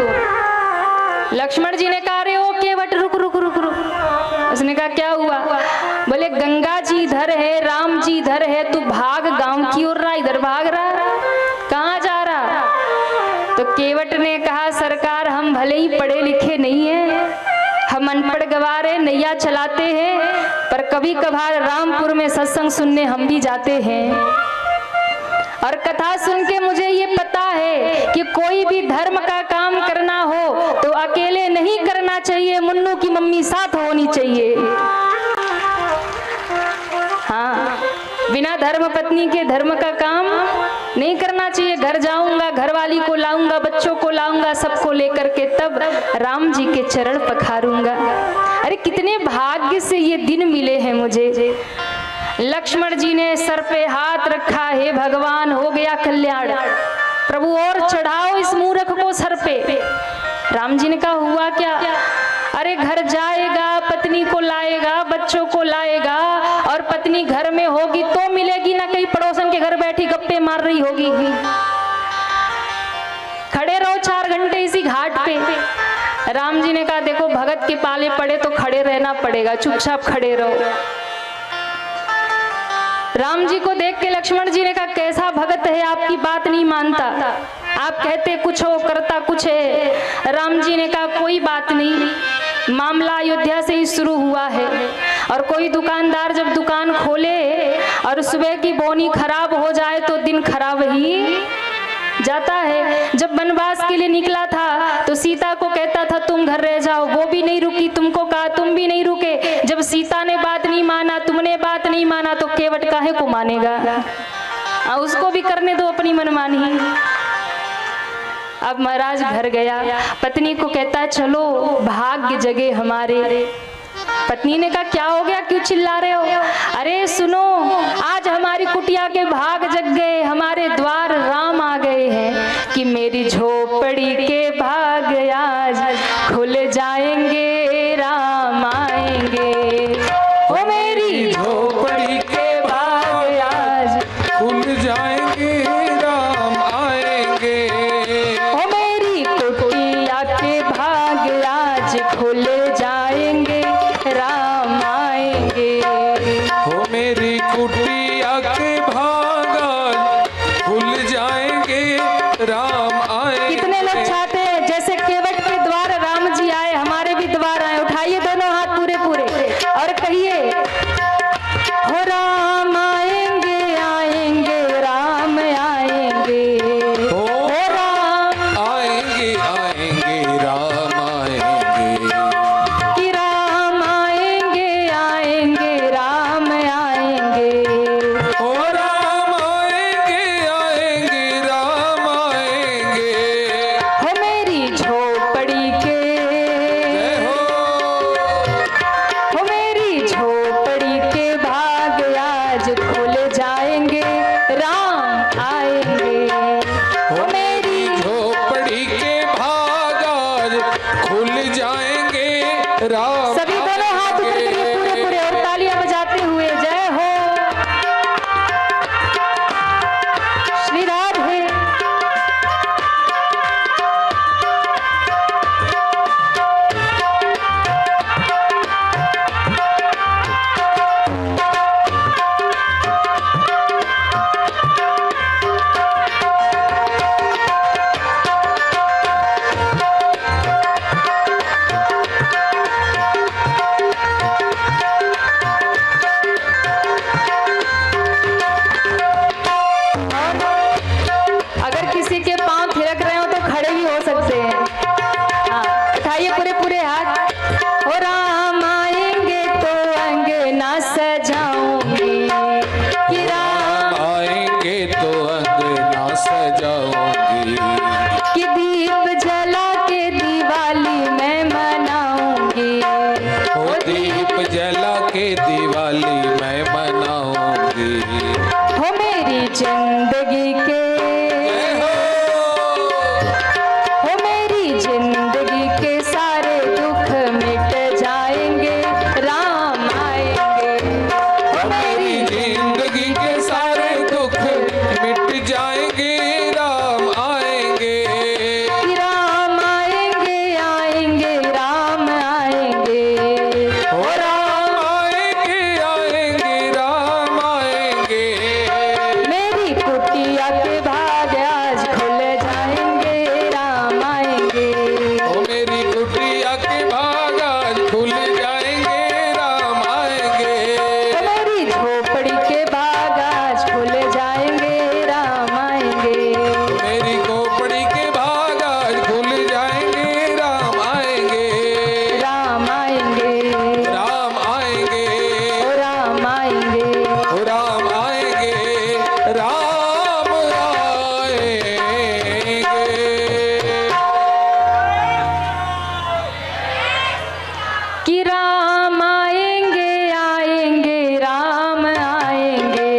लक्ष्मण जी ने कहा अरे ओ केवट रुक रुक रुक रुक। उसने कहा क्या हुआ। बोले गंगा जी इधर है, राम जी इधर है, तू भाग गांव की ओर रहा, इधर भाग रहा, कहाँ जा रहा। तो केवट ने कहा सरकार हम भले ही पढ़े लिखे नहीं है, हम अनपढ़ गवार है, नैया चलाते हैं, पर कभी कभार रामपुर में सत्संग सुनने हम भी जाते हैं। और कथा सुन के मुझे ये पता है कि कोई भी धर्म का काम करना हो तो अकेले नहीं करना चाहिए, मुन्नू की मम्मी साथ होनी चाहिए। हाँ, बिना धर्म पत्नी के धर्म का काम नहीं करना चाहिए। घर जाऊंगा, घरवाली को लाऊंगा, बच्चों को लाऊंगा, सबको लेकर के तब राम जी के चरण पखारूंगा। अरे कितने भाग्य से ये दिन मिले हैं मुझे। लक्ष्मण जी ने सर पे हाथ रखा, हे भगवान हो गया कल्याण, प्रभु और चढ़ाओ इस मूर्ख को सर पे। राम जी ने कहा हुआ क्या। अरे घर जाएगा, पत्नी को लाएगा, बच्चों को लाएगा, और पत्नी घर में होगी तो मिलेगी ना, कहीं पड़ोसन के घर बैठी गप्पे मार रही होगी। खड़े रहो 4 घंटे इसी घाट पे। राम जी ने कहा देखो भगत के पाले पड़े तो खड़े रहना पड़ेगा, चुपचाप खड़े रहो। राम जी को देख के लक्ष्मण जी ने कहा कैसा भगत है, आपकी बात नहीं मानता, आप कहते कुछ हो करता कुछ है। राम जी ने कहा कोई बात नहीं, मामला अयोध्या से ही शुरू हुआ है, और कोई दुकानदार जब दुकान खोले और सुबह की बोनी खराब हो जाए तो दिन खराब ही जाता है। जब वनवास के लिए निकला था तो सीता को कहता था तुम घर रह जाओ, वो भी नहीं रुकी, तुमको कहा तुम भी नहीं रुके। जब सीता ने बात नहीं माना, तुमने बात नहीं माना, तो केवट काहे को मानेगा। उसको भी करने दो अपनी मनमानी। अब महाराज घर गया, पत्नी को कहता है चलो भाग्य जगे हमारे। पत्नी ने कहा क्या हो गया, क्यों चिल्ला रहे हो। अरे सुनो, आज हमारी कुटिया के भाग जग गए, हमारे द्वार राम आ गए हैं, कि मेरी झोपड़ी के भाग आज खुल जाएंगे, राम आएंगे। ओ मेरी झोपड़ी के भाग आज खुल जाएंगे, राम आएंगे। ओ मेरी कुटिया के भाग आज खुल जाएंगे, राम आएंगे। हो मेरी राम सभी दोनों हाथ ऊपर करिए पूरे पूरे और तालियां बजाते हुए जय हो श्री राधे। अगर किसी के पांव थिरक रहे हो तो खड़े भी हो सकते हैं। हाँ, उठाइए पूरे पूरे हाथ। हो राम आएंगे तो अंगना सजाऊंगी कि राम आएंगे तो अंगना सजाऊंगी कि दीप जला के दिवाली मैं मनाऊंगी। ओ दीप जला के दिवाली मैं मनाऊंगी हो मेरी जिंदगी के हो मेरी जिंदगी के सारे दुख मिट जाएंगे राम आएंगे। हो मेरी जिंदगी के सारे दुख मिट जाएंगे राम आएंगे कि राम आएंगे आएंगे राम आएंगे। ओ राम आएंगे आएंगे राम आएंगे मेरी कुटिया के भाग आज खुल जाएंगे राम आएंगे। ओ मेरी कुटिया के भाग आज खुल जाएंगे राम आएंगे हो मेरी झोपड़ी के भाग आज खुल जाएंगे राम आएंगे। मेरी खोपड़ी के भाग आज खुल जाएंगे राम आएंगे राम आएंगे राम आएंगे ओ राम आएंगे। ओ राम आएंगे राम आएंगे कि राम आएंगे आएंगे राम आएंगे।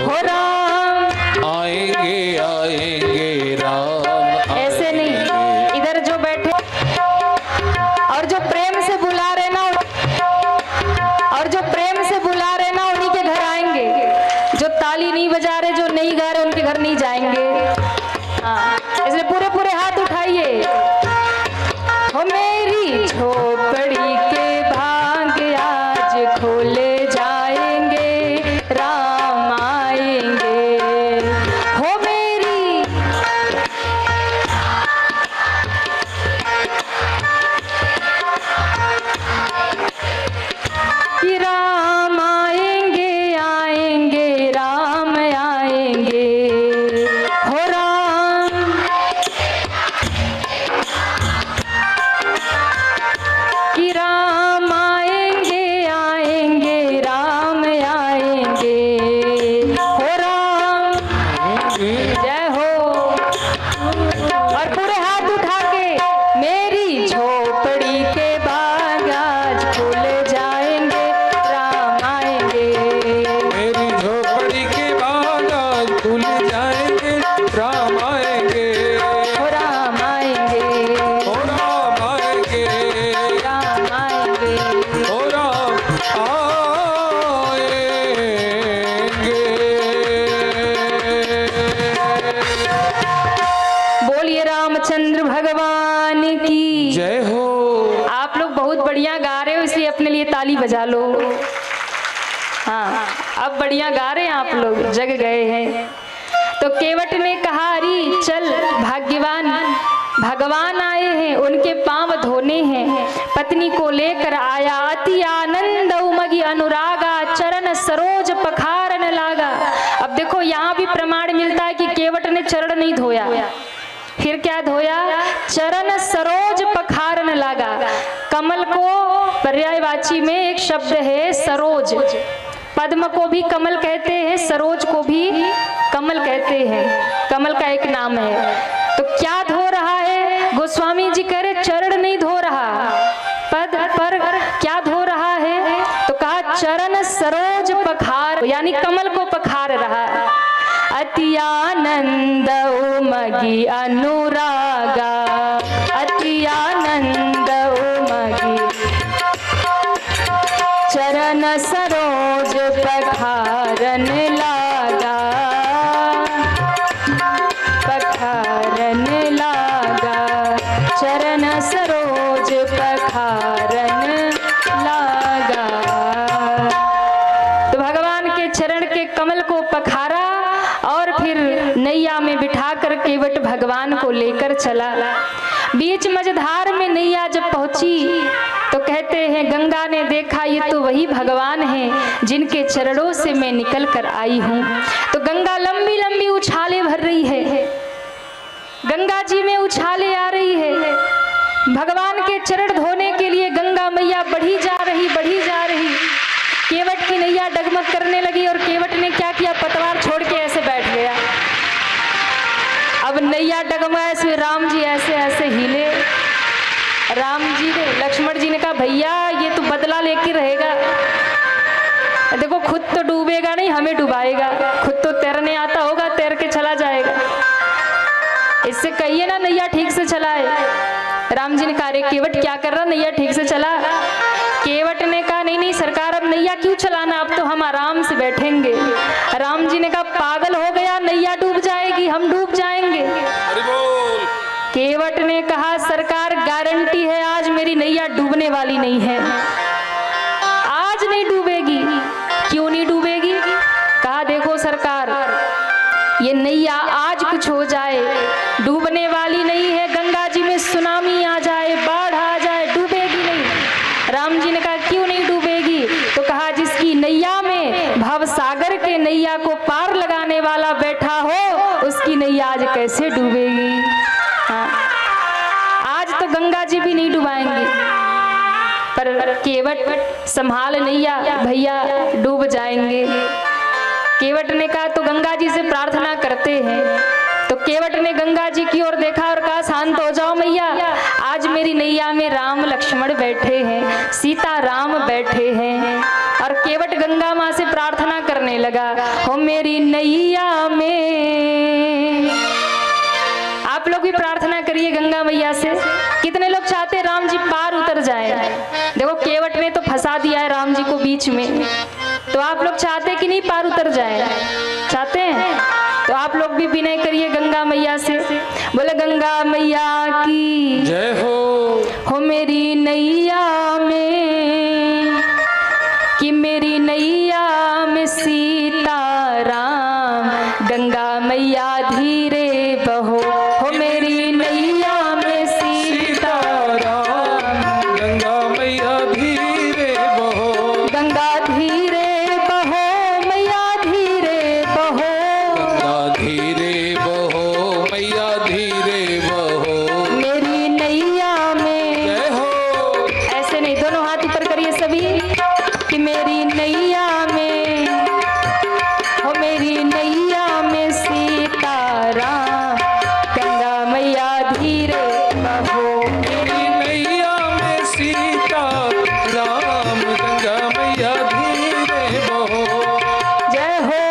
हो राम आएंगे आएंगे राम ऐसे नहीं, आएंगे। इधर जो बैठे और जो प्रेम से बुला रहे ना और जो प्रेम से बुला रहे ना उन्हीं के घर आएंगे। जो ताली नहीं बजा रहे जो नहीं गा रहे उनके घर नहीं जाएंगे। हाँ, इसलिए पूरे पूरे हाथ उठाइए। हो मेरी झोपड़ी के भाग आज खोले जाएंगे राम आएंगे। हो मेरी कि राम आएंगे आएंगे राम आएंगे। हो राम कि राम आएंगे आएंगे राम आएंगे। हो राम जय हो। और पूरे हाथ उठा के मेरी झोपड़ी के भाग आज खुल जाएंगे राम आएंगे। मेरी झोपड़ी के भाग आज खुल जाएंगे राम आएंगे हो राम आएंगे ओ राम आएंगे राम आएंगे। ओ राम आएंगे। बोलिए रामचंद्र भगवान की जय हो। आप लोग बहुत बढ़िया गा रहे हो इसलिए अपने लिए ताली बजा लो। हाँ, अब बढ़िया गा रहे हैं आप लोग, जग गए हैं। तो केवट ने कहा अरे चल भाग्यवान भगवान आए हैं, उनके पांव धोने हैं। पत्नी को लेकर आया, अति आनंद उमगी अनुरागा, चरण सरोज पखारन लागा। अब देखो यहाँ भी प्रमाण मिलता है कि केवट ने चरण नहीं धोया, फिर क्या धोया? चरण सरोज पखारन लागा। कमल को पर्यायवाची में एक शब्द है सरोज। पद्म को भी कमल कहते हैं, सरोज को भी कमल कहते हैं, कमल का एक नाम है। तो क्या धो रहा है? गोस्वामी जी कह रहे चरण नहीं धो रहा, पद पर क्या धो रहा है? तो कहा चरण सरोज पखार, यानी कमल को पखार रहा। अति आनंद उमगी अनुरागा, अति आनंद उमगी भगवान को लेकर चला। बीच मझधार में नैया जब पहुंची तो कहते हैं गंगा ने देखा ये तो वही भगवान हैं जिनके चरणों से मैं निकल कर आई हूँ। तो गंगा लंबी लंबी उछाले भर रही है, गंगा जी में उछाले आ रही है। भगवान के चरण धोने के लिए गंगा मैया बढ़ी जा रही। केवट की नैया डगमग करने लगी और केवट ने क्या किया, पतवार छोड़ के ऐसे बैठ गया। अब नैया डगमगाए से राम जी ऐसे ऐसे हिले। राम जी ने, लक्ष्मण जी ने कहा भैया ये तो बदला लेके रहेगा, देखो खुद तो डूबेगा नहीं, हमें डुबाएगा। खुद तो तैरने आता होगा, तैर के चला जाएगा। इससे कहिए ना नैया ठीक से चलाए। राम जी ने कहा अरे केवट क्या कर रहा, नैया ठीक से चला। केवट ने कहा नहीं नहीं सरकार, अब नैया क्यों चलाना, अब तो हम आराम से बैठेंगे। राम जी ने कहा पागल हो गया, नैया डूब जाएगी, हम डूब जाएंगे। केवट ने कहा सरकार गारंटी है आज मेरी नैया डूबने वाली नहीं है, आज नहीं डूबेगी। क्यों नहीं डूबेगी? कहा देखो सरकार ये नैया आज कुछ हो जाए डूबने वाली नहीं है, गंगा जी में सुनामी आ जाए, बाढ़ आ जाए, डूबेगी नहीं। राम जी ने कहा क्यों नहीं डूबेगी? तो कहा जिसकी नैया में भव सागर के नैया को पार लगाने वाला बैठा हो उसकी नैया आज कैसे डूबेगी। हाँ, आज तो गंगा जी भी नहीं डुबाएंगी, पर केवट संभाल नैया, भैया डूब जाएंगे। केवट ने कहा तो गंगा जी से प्रार्थना करते हैं। तो केवट ने गंगा जी की ओर देखा और कहा शांत हो जाओ मैया, आज मेरी नैया में राम लक्ष्मण बैठे हैं, सीता राम बैठे हैं। और केवट गंगा माँ से प्रार्थना करने लगा, हो मेरी नैया में। आप लोग भी प्रार्थना करिए गंगा मैया से। कितने लोग चाहते हैं राम जी पार उतर जाए? देखो केवट ने तो फंसा दिया है राम जी को बीच में, तो आप लोग चाहते हैं कि नहीं पार उतर जाए? चाहते हैं? तो आप लोग भी विनय करिए गंगा मैया से, बोले गंगा मैया की जय हो मेरी नैया में, कि मेरी नैया में सीता राम, गंगा मैया धीरे बहो। हो मेरी नैया में सीता राम, गंगा मैया धीरे बहो, गंगा धीरे बहो, मैया धीरे बहो, गंगा धीरे बहो, मैया धीरे बहो, मेरी नैया में। जय हो। ऐसे नहीं, दोनों हाथ ऊपर करिए सभी, कि मेरी नैया में, हो मेरी नैया में सीता राम, गंगा मैया धीरे बहो। मेरी नैया में सीता राम, गंगा मैया धीरे बहो। जय हो।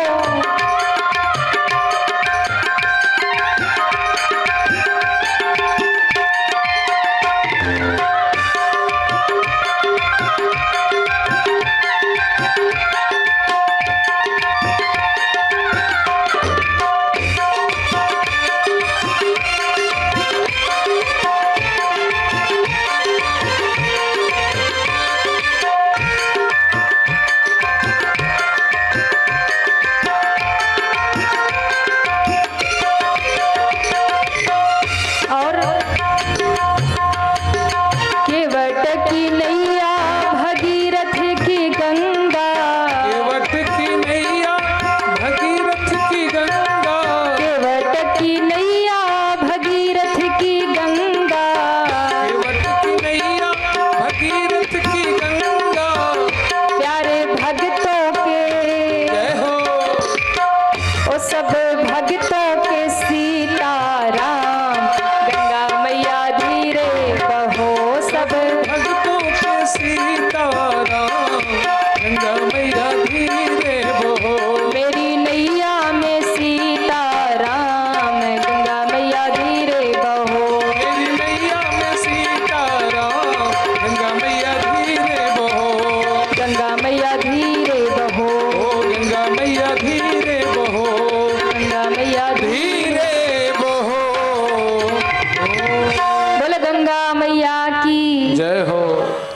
और केवट की नैया भगीरथ की गंगा, केवट की नैया भगीरथ की गंगा, केवट की नैया भगीरथ की गंगा, केवट की नैया भगीरथ की गंगा, प्यारे भक्तों के, जय हो। ओ सब भक्तों के सीता राम, गंगा मैया धीरे बहो। सब भक्तों के सीता राम, गंगा मैया धीरे बहो। मेरी नैया में सीता राम, गंगा मैया धीरे बहो। मेरी नैया में सीता राम, गंगा मैया धीरे बहो। गंगा मैया धीरे बहो, ओ गंगा मैया धीरे बहो, गंगा मैया धीरे बहो। बोले गंगा मैया की जय हो।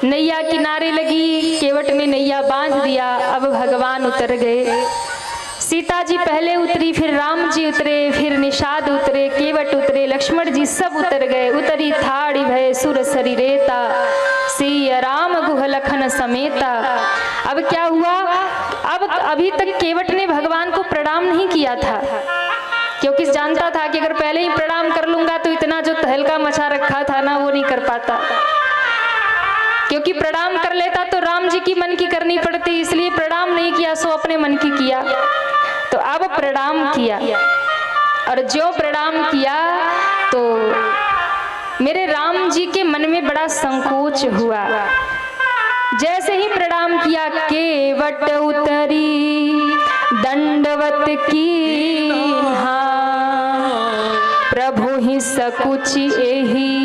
नैया किनारे लगी, केवट ने नैया बांध दिया। अब भगवान उतर गए। सीता सीता जी पहले उतरी, फिर राम जी उतरे, फिर निषाद उतरे, केवट उतरे, लक्ष्मण जी सब उतर गए। उतरी थाड़ी भय सुर शरीरेता, सिय राम गुह लखन समेता। अब क्या हुआ, अब अभी तक केवट ने भगवान को प्रणाम नहीं किया था, क्योंकि जानता था कि अगर पहले ही प्रणाम कर लूंगा तो इतना जो तहलका मचा रखा था ना वो नहीं कर पाता, क्योंकि प्रणाम कर लेता तो राम जी की मन की करनी पड़ती, इसलिए प्रणाम नहीं किया, सो अपने मन की किया। तो अब प्रणाम किया, और जो प्रणाम किया तो मेरे राम जी के मन में बड़ा संकोच हुआ। जैसे ही प्रणाम किया, केवट उतरी दंडवत की, प्रभु ही सकुच एही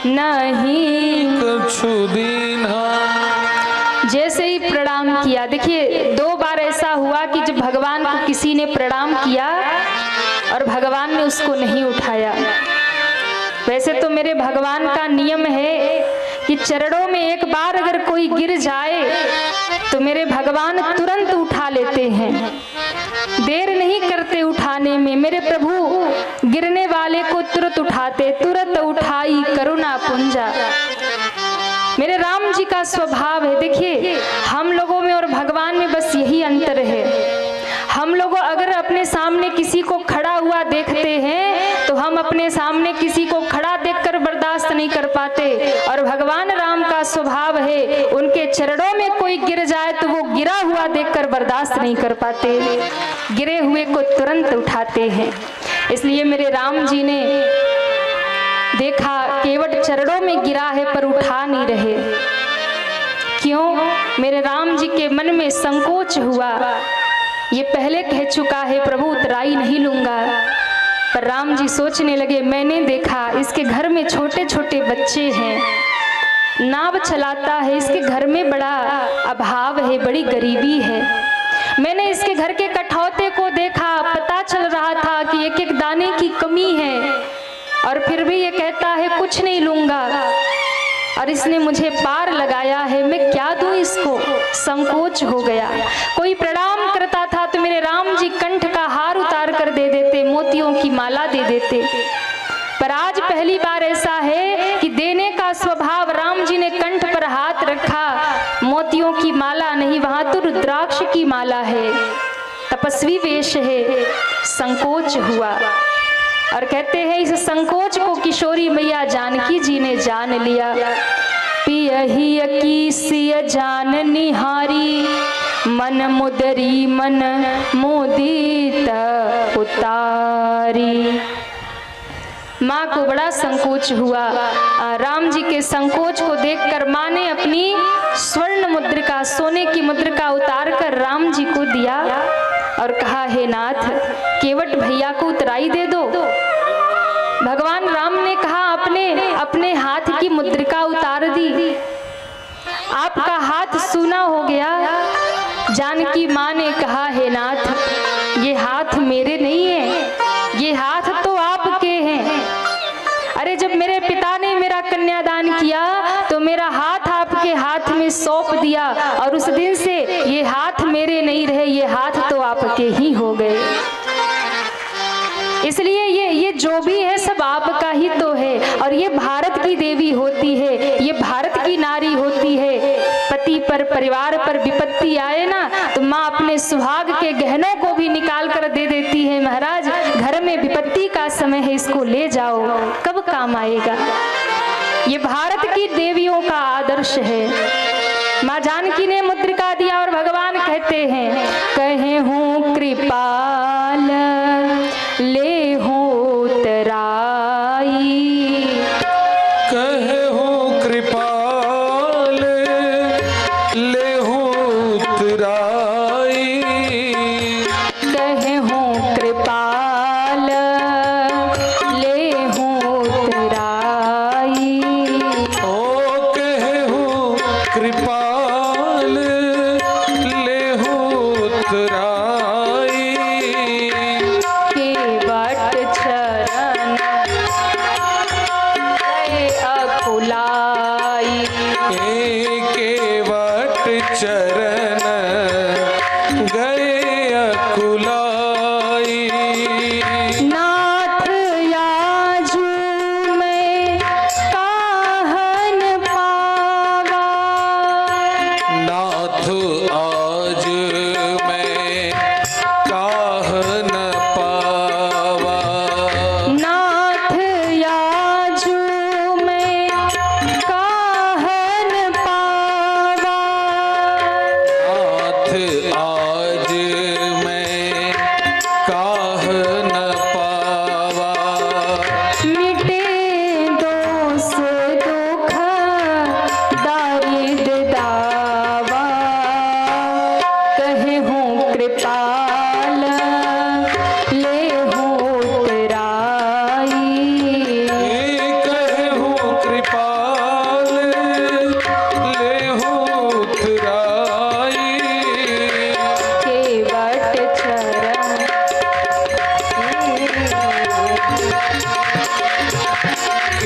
नहीं कछु दीन्हा। जैसे ही प्रणाम किया, देखिए 2 बार ऐसा हुआ कि जब भगवान को किसी ने प्रणाम किया और भगवान ने उसको नहीं उठाया। वैसे तो मेरे भगवान का नियम है कि चरणों में एक बार अगर कोई गिर जाए तो मेरे भगवान तुरंत उठा लेते हैं, देर नहीं करते उठाने में। मेरे प्रभु गिरने वाले को तुरंत उठाते, तुरंत उठाई करुणा पुंजा। मेरे राम जी का स्वभाव है। देखिए हम लोगों में और भगवान में बस यही अंतर है। हम लोग अगर अपने सामने किसी को खड़ा हुआ देखते हैं तो हम अपने सामने किसी को खड़ा देखकर बर्दाश्त नहीं कर पाते, और भगवान राम का स्वभाव है उनके चरणों में कोई गिर जाए तो वो गिरा हुआ देखकर बर्दाश्त नहीं कर पाते, गिरे हुए को तुरंत उठाते हैं। इसलिए मेरे राम जी ने देखा केवट चरणों में गिरा है पर उठा नहीं रहे। क्यों? मेरे राम जी के मन में संकोच हुआ, ये पहले कह चुका है प्रभु उतराई नहीं लूंगा। पर राम जी सोचने लगे, मैंने देखा इसके घर में छोटे छोटे बच्चे हैं, नाव चलाता है, इसके घर में बड़ा अभाव है, बड़ी गरीबी है। मैंने इसके घर के कठौते को देखा, पता चल रहा था कि एक एक दाने की कमी है, और फिर भी ये कहता है कुछ नहीं लूंगा, और इसने मुझे पार लगाया है, मैं क्या दूं इसको। संकोच हो गया। कोई प्रणाम करता था तो मेरे राम जी कंठ का हार उतार कर दे देते, मोतियों की माला दे देते। पर आज पहली बार ऐसा है कि देने का स्वभाव, राम जी ने कंठ पर हाथ रखा, मोतियों की माला नहीं, वहां तो रुद्राक्ष की माला है, तपस्वी वेश है। संकोच हुआ, और कहते हैं इस संकोच को किशोरी मैया जानकी जी ने जान लिया। पियही की सिय जान निहारी, मन मुदरी मन मुदित उतारी। माँ को बड़ा संकोच हुआ। राम जी के संकोच को देखकर माँ ने अपनी स्वर्ण मुद्रिका, सोने की मुद्रिका उतार कर राम जी को दिया और कहा, हे नाथ केवट भैया को उतराई दे दो। भगवान राम ने कहा, अपने हाथ की मुद्रिका उतार दी, आपका हाथ सूना हो गया। जानकी माँ ने कहा, हे नाथ ये हाथ मेरे नहीं है, ये हाथ तो आपके हैं। अरे जब मेरे पिता ने मेरा कन्यादान किया तो मेरा हाथ आपके हाथ में सौंप दिया, और उस दिन से ये हाथ मेरे नहीं रहे, ये हाथ तो आपके ही हो गए। इसलिए ये जो भी है सब आपका ही तो है, और ये भारत की देवी होती है, ये भारत की नारी होती है। पति पर, परिवार पर विपत्ति आए ना तो माँ अपने सुहाग के गहनों को भी निकाल कर दे देती है, महाराज घर में विपत्ति का समय है, इसको ले जाओ, कब काम आएगा। ये भारत की देवियों का आदर्श है। माँ जानकी ने मुद्रिका दिया और भगवान कहते हैं, कहे हूँ कृपाल ले हूँ तराई, कहे हूँ कृपाल ले हूँ तराई, कहे हूँ कृपाल ले हूँ तराई, ओ कहे हूँ कृपाल ले हूँ तराई। केवट चरण गए अकुल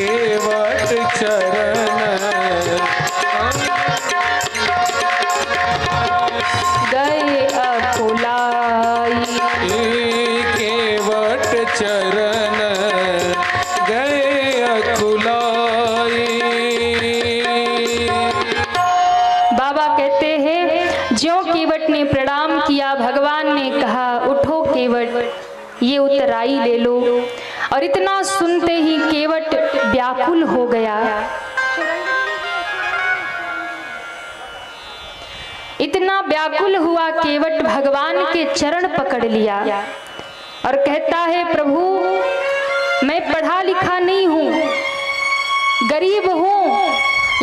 केवट चरण गए अकुलाई। केवट चरण गए अकुलाई। बाबा कहते हैं ज्यों केवट ने प्रणाम किया, भगवान ने कहा उठो केवट, ये उतराई ले लो। और इतना सुनते ही केवट व्याकुल हो गया। इतना व्याकुल हुआ केवट, भगवान के चरण पकड़ लिया और कहता है प्रभु मैं पढ़ा लिखा नहीं हूँ, गरीब हूँ,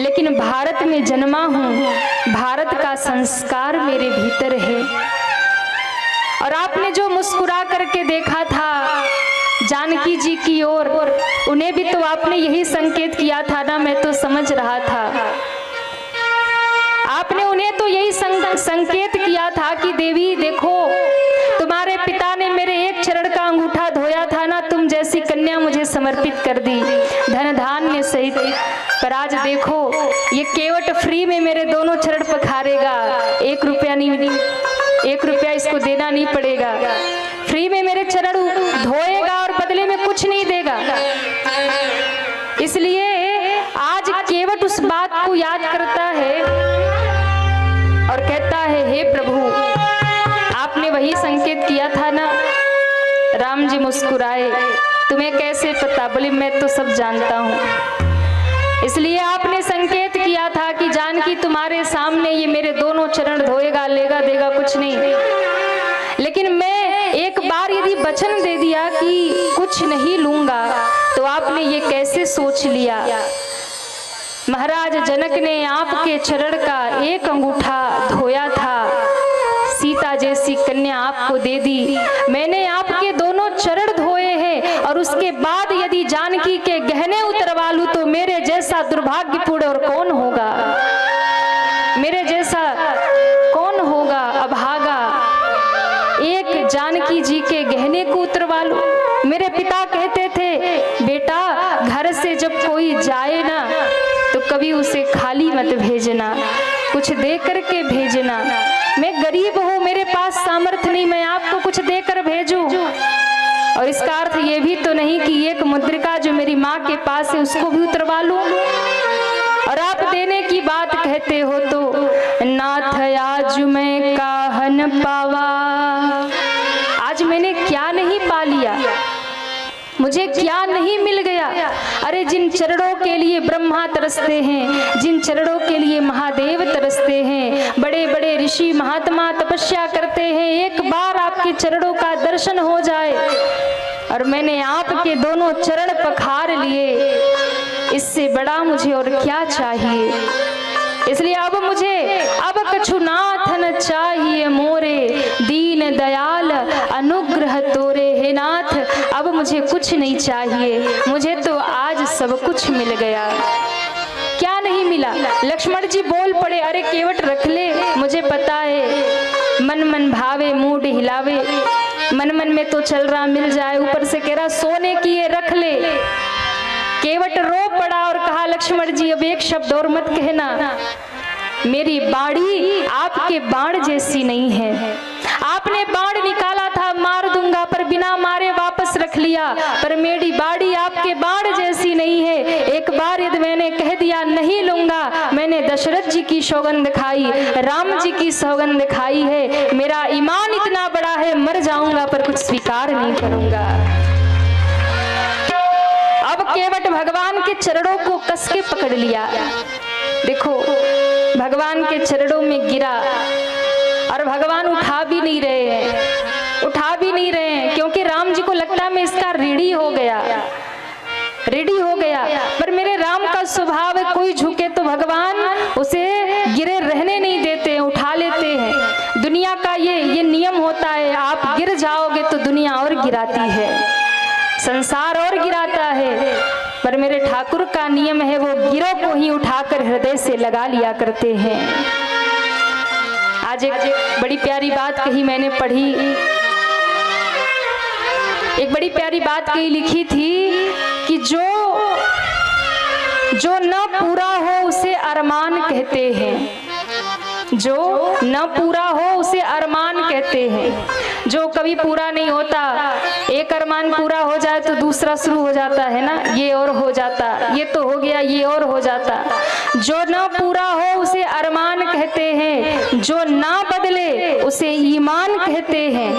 लेकिन भारत में जन्मा हूँ, भारत का संस्कार मेरे भीतर है। और आपने जो मुस्कुरा करके देखा था जानकी जी की ओर, उन्हें भी तो आपने यही संकेत किया था ना, मैं तो समझ रहा था। आपने उन्हें तो यही संकेत किया था कि देवी देखो, तुम्हारे पिता ने मेरे एक चरण का अंगूठा धोया था ना, तुम जैसी कन्या मुझे समर्पित कर दी धन धान्य सहित। पर आज देखो ये केवट फ्री में मेरे दोनों चरण पखारेगा, 1 रुपया नहीं, 1 रुपया इसको देना नहीं पड़ेगा, फ्री में मेरे चरण धोएगा और बदले में कुछ नहीं देगा। इसलिए आज केवट उस बात को याद करता है और कहता है हे प्रभु आपने वही संकेत किया था ना। राम जी मुस्कुराए, तुम्हें कैसे पता? बोले मैं तो सब जानता हूँ। इसलिए आपने संकेत किया था कि जानकी तुम्हारे सामने ये मेरे दोनों चरण धोएगा, लेगा देगा कुछ नहीं। लेकिन मैं एक बार यदि वचन दे दिया कि कुछ नहीं लूंगा, तो आपने ये कैसे सोच लिया? महाराज जनक ने आपके चरण का एक अंगूठा धोया था, सीता जैसी कन्या आपको दे दी, मैंने आपके दोनों चरण धोए हैं। और उसके बाद यदि जानकी के गहने उतरवा लूं तो मेरे जैसा दुर्भाग्यपूर्ण और कौन होगा? मेरे जैसा कौन होगा अभागा? एक जानकी जी के गहने को उतरवा लो। मेरे पिता कहते थे बेटा घर से जब कोई जाए ना तो कभी उसे खाली मत भेजना, कुछ दे करके भेजना। मैं गरीब हूँ, मेरे पास सामर्थ्य नहीं, मैं आपको कुछ देकर भेजूं। और इसका अर्थ ये भी तो नहीं कि एक मुद्रिका जो मेरी माँ के पास है उसको भी उतरवा लूं। और आप देने की बात कहते हो तो नाथ आज मैं काहन पावा, आज मैंने क्या नहीं पा लिया, मुझे क्या नहीं मिल गया। अरे जिन चरणों के लिए ब्रह्मा तरसते हैं, जिन चरणों के लिए महादेव तरसते हैं, बड़े बड़े ऋषि महात्मा तपस्या करते हैं, एक बार आपके चरणों का दर्शन हो जाए। और मैंने आपके दोनों चरण पखार लिए, इससे बड़ा मुझे और क्या चाहिए। इसलिए अब मुझे अब कछु नाथ न चाहिए मोरे, दीन दयाल अनुग्रह तोरे। हे नाथ अब मुझे कुछ नहीं चाहिए, मुझे तो आज सब कुछ मिल गया। क्या नहीं मिला? लक्ष्मण जी बोल पड़े अरे केवट रख ले, मुझे पता है मन मन भावे मूड हिलावे, मन मन में तो चल रहा मिल जाए, ऊपर से कह रहा सोने की ये रख ले। केवट रो पड़ा और कहा लक्ष्मण जी अब एक शब्द और मत कहना, मेरी बाड़ी आपके बाण जैसी नहीं है। आपने बाण निकाला था मार दूंगा, पर बिना मारे वापस रख लिया, पर मेरी बाड़ी आपके बाण जैसी नहीं है। एक बार यदि मैंने कह दिया नहीं लूंगा, मैंने दशरथ जी की सौगंध खाई, राम जी की सौगंध खाई है, मेरा ईमान इतना बड़ा है मर जाऊंगा पर कुछ स्वीकार नहीं करूंगा। अब केवट भगवान के चरणों को कस के पकड़ लिया। देखो भगवान के चरणों में गिरा और भगवान उठा भी नहीं रहे हैं, उठा भी नहीं रहे हैं, क्योंकि राम जी को लगता मैं इसका रीढ़ी हो गया, रेडी हो गया। पर मेरे राम का स्वभाव है कोई झुके तो भगवान उसे गिरे रहने नहीं देते, उठा लेते हैं। दुनिया का ये नियम होता है, आप गिर जाओगे तो दुनिया और गिराती है, संसार और गिराता है। पर मेरे ठाकुर का नियम है वो गिरों को ही उठाकर हृदय से लगा लिया करते हैं। आज एक बड़ी प्यारी बात कही मैंने पढ़ी, एक बड़ी प्यारी बात कही लिखी थी कि जो जो न पूरा हो उसे अरमान कहते हैं, जो न पूरा हो उसे अरमान कहते हैं। जो कभी पूरा नहीं होता, एक अरमान पूरा हो जाए तो दूसरा शुरू हो जाता है ना, ये और हो जाता, ये तो हो गया, ये और हो जाता। जो न पूरा हो उसे अरमान कहते हैं, जो ना बदले उसे ईमान कहते हैं।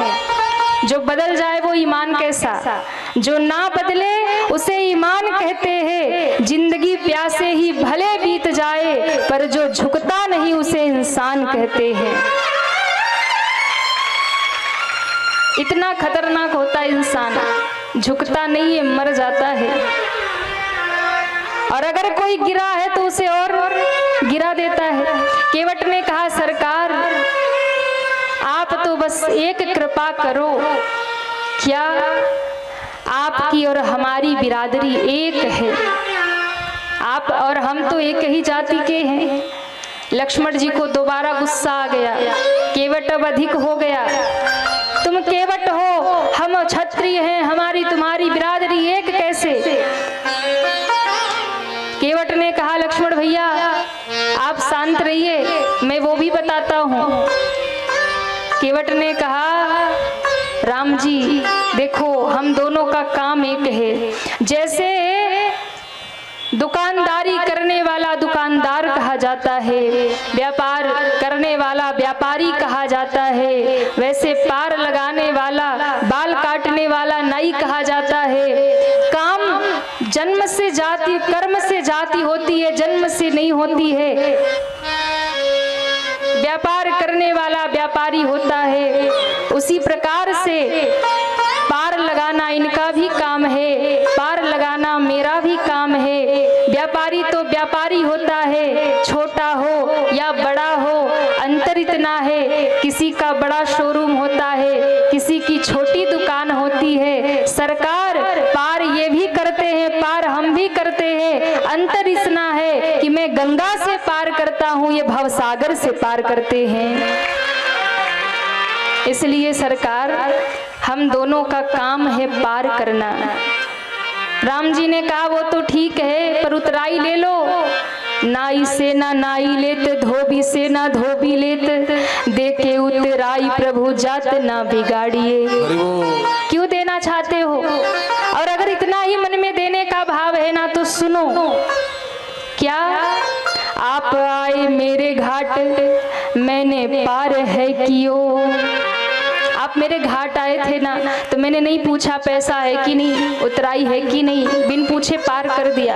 जो बदल जाए वो ईमान कैसा, जो ना बदले उसे ईमान कहते हैं। जिंदगी प्यासे ही भले बीत जाए, पर जो झुकता नहीं उसे इंसान कहते हैं। इतना खतरनाक होता है इंसान, झुकता नहीं है, मर जाता है। और अगर कोई गिरा है तो उसे और गिरा देता है। केवट ने कहा, सरकार आप तो बस एक कृपा करो, क्या आपकी और हमारी बिरादरी एक है, आप और हम तो एक ही जाति के हैं। लक्ष्मण जी को दोबारा गुस्सा आ गया, केवट अब अधिक हो गया, तुम केवट हो, हम क्षत्रिय हैं, हमारी तुम्हारी बिरादरी एक कैसे। केवट ने कहा, लक्ष्मण भैया आप शांत रहिए, मैं वो भी बताता हूँ। केवट ने कहा, राम जी देखो हम दोनों का काम एक है। जैसे दुकानदारी करने वाला दुकानदार कहा जाता है, व्यापार करने वाला व्यापारी कहा जाता है, वैसे पार लगाने वाला, बाल काटने वाला नाई कहा जाता है। काम जन्म से जाति, कर्म से जाति होती है, जन्म से नहीं होती है। व्यापार करने वाला व्यापारी होता है, उसी प्रकार से पार लगाना इनका भी काम है, पार लगाना मेरा भी काम है। व्यापारी तो व्यापारी होता है, छोटा हो या बड़ा हो, अंतर इतना है, किसी का बड़ा शोरूम होता है, किसी की छोटी दुकान होती है। सरकार पार ये भी करते हैं, पार हम भी करते हैं, अंतर इतना है कि मैं गंगा से पार करता हूँ, ये भवसागर से पार करते हैं। इसलिए सरकार हम दोनों का काम है पार करना। राम जी ने कहा, वो तो ठीक है, पर उतराई ले लो। नाई से ना नाई लेत, धोबी से ना धोबी लेत, देके उतराई प्रभु जात ना बिगाड़िए। क्यों देना चाहते हो? और अगर इतना ही मन में देने का भाव है ना, तो सुनो, क्या आप आए मेरे घाट, मैंने पार है कियो। आप मेरे घाट आए थे ना, तो मैंने नहीं पूछा पैसा है कि नहीं, उतराई है कि नहीं, बिन पूछे पार कर दिया।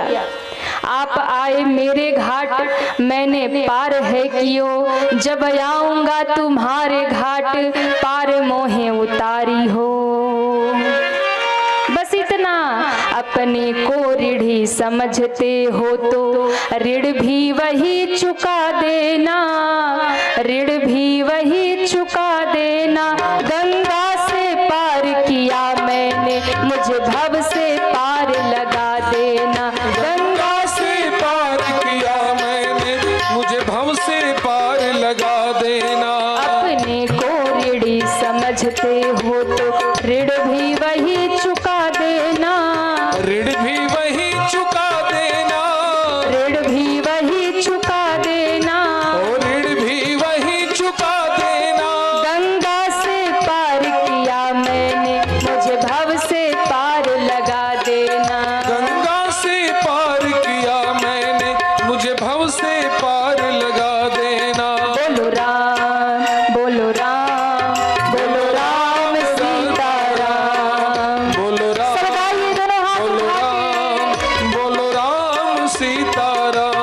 आप आए मेरे घाट, मैंने पार है कियो, जब आऊंगा तुम्हारे घाट, पार मोहे उतारी हो। बस इतना, अपने को ऋणी समझते हो तो ऋण भी वही चुका देना, ऋण भी वही चुका देना। गंगा से पार किया मैंने, मुझे भव से पार लगा देना। गंगा से पार किया मैंने, मुझे भव से पार लगा देना। अपने को ऋणी समझते हो तो ऋण भी वही चुका देना, ऋण भी वही चुका देना, ऋण भी वही चुका देना, और ऋण भी वही चुका देना। गंगा से पार किया मैंने, मुझे भव से पार लगा देना। गंगा से पार किया मैंने, मुझे भव से पार लगा देना। बोलो राम, बोलो राम, बोलो राम सीताराम। बोलो राम, सरकाइए दोनों हाथ बोलो उठा राम, के। बोलो राम सीताराम।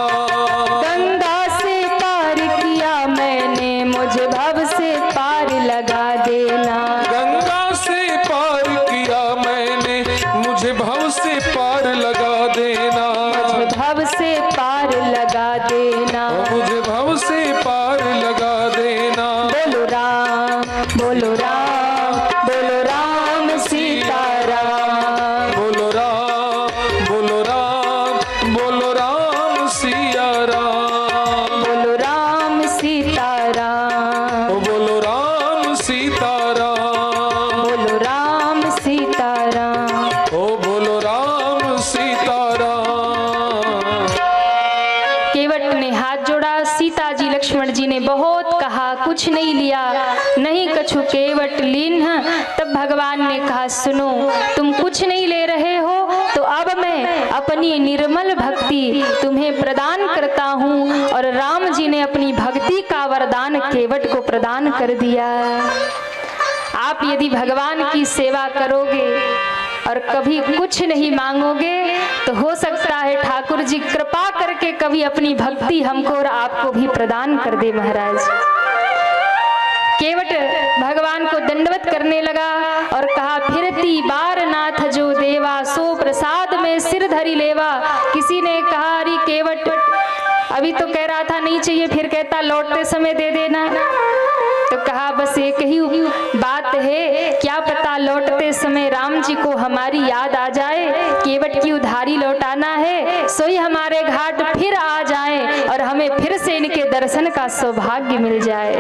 गंगा से पार किया मैंने, मुझे भव से पार लगा देना। गंगा से पार किया मैंने, मुझे भव से पार लगा देना। मुझे भव से पार लगा देना। मुझे भव से पार लगा देना। बोलो राम, बोलो राम, बोलो राम सीताराम। बोलो राम, बोलो राम, बोलो राम सिया राम। बोलो राम सीताराम। ओ बोलो राम सीताराम। बोलो राम सीताराम। ओ बोलो राम सीताराम। बहुत कहा कुछ नहीं लिया, नहीं कछु केवट लीन्ह। तब भगवान ने कहा सुनो, तुम कुछ नहीं ले रहे हो तो अब मैं अपनी निर्मल भक्ति तुम्हें प्रदान करता हूँ। और राम जी ने अपनी भक्ति का वरदान केवट को प्रदान कर दिया। आप यदि भगवान की सेवा करोगे और कभी कुछ नहीं मांगोगे तो हो सकता है ठाकुर जी कृपा करके कभी अपनी भक्ति हमको और आपको भी प्रदान कर दे। महाराज केवट भगवान को दंडवत करने लगा और कहा फिरती बार नाथ जो देवा, सो प्रसाद में सिर धरी लेवा। किसी ने कहा अरे केवट अभी तो कह रहा था नहीं चाहिए, फिर कहता लौटते समय दे देना। तो कहा बस एक ही बात है, क्या पता लौटते समय राम जी को हमारी याद आ जाए, केवट की उधारी लौटाना है, सोई हमारे घाट फिर आ जाए और हमें फिर से इनके दर्शन का सौभाग्य मिल जाए।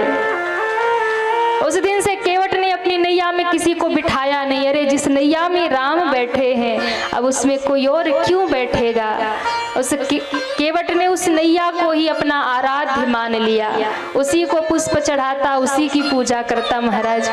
उस दिन से केवट ने अपनी नैया में किसी को बिठाया नहीं। अरे जिस नैया में राम बैठे हैं अब उसमें कोई और क्यों बैठेगा। उस केवट ने उस नैया को ही अपना आराध्य मान लिया, उसी को पुष्प चढ़ाता, उसी की पूजा करता। महाराज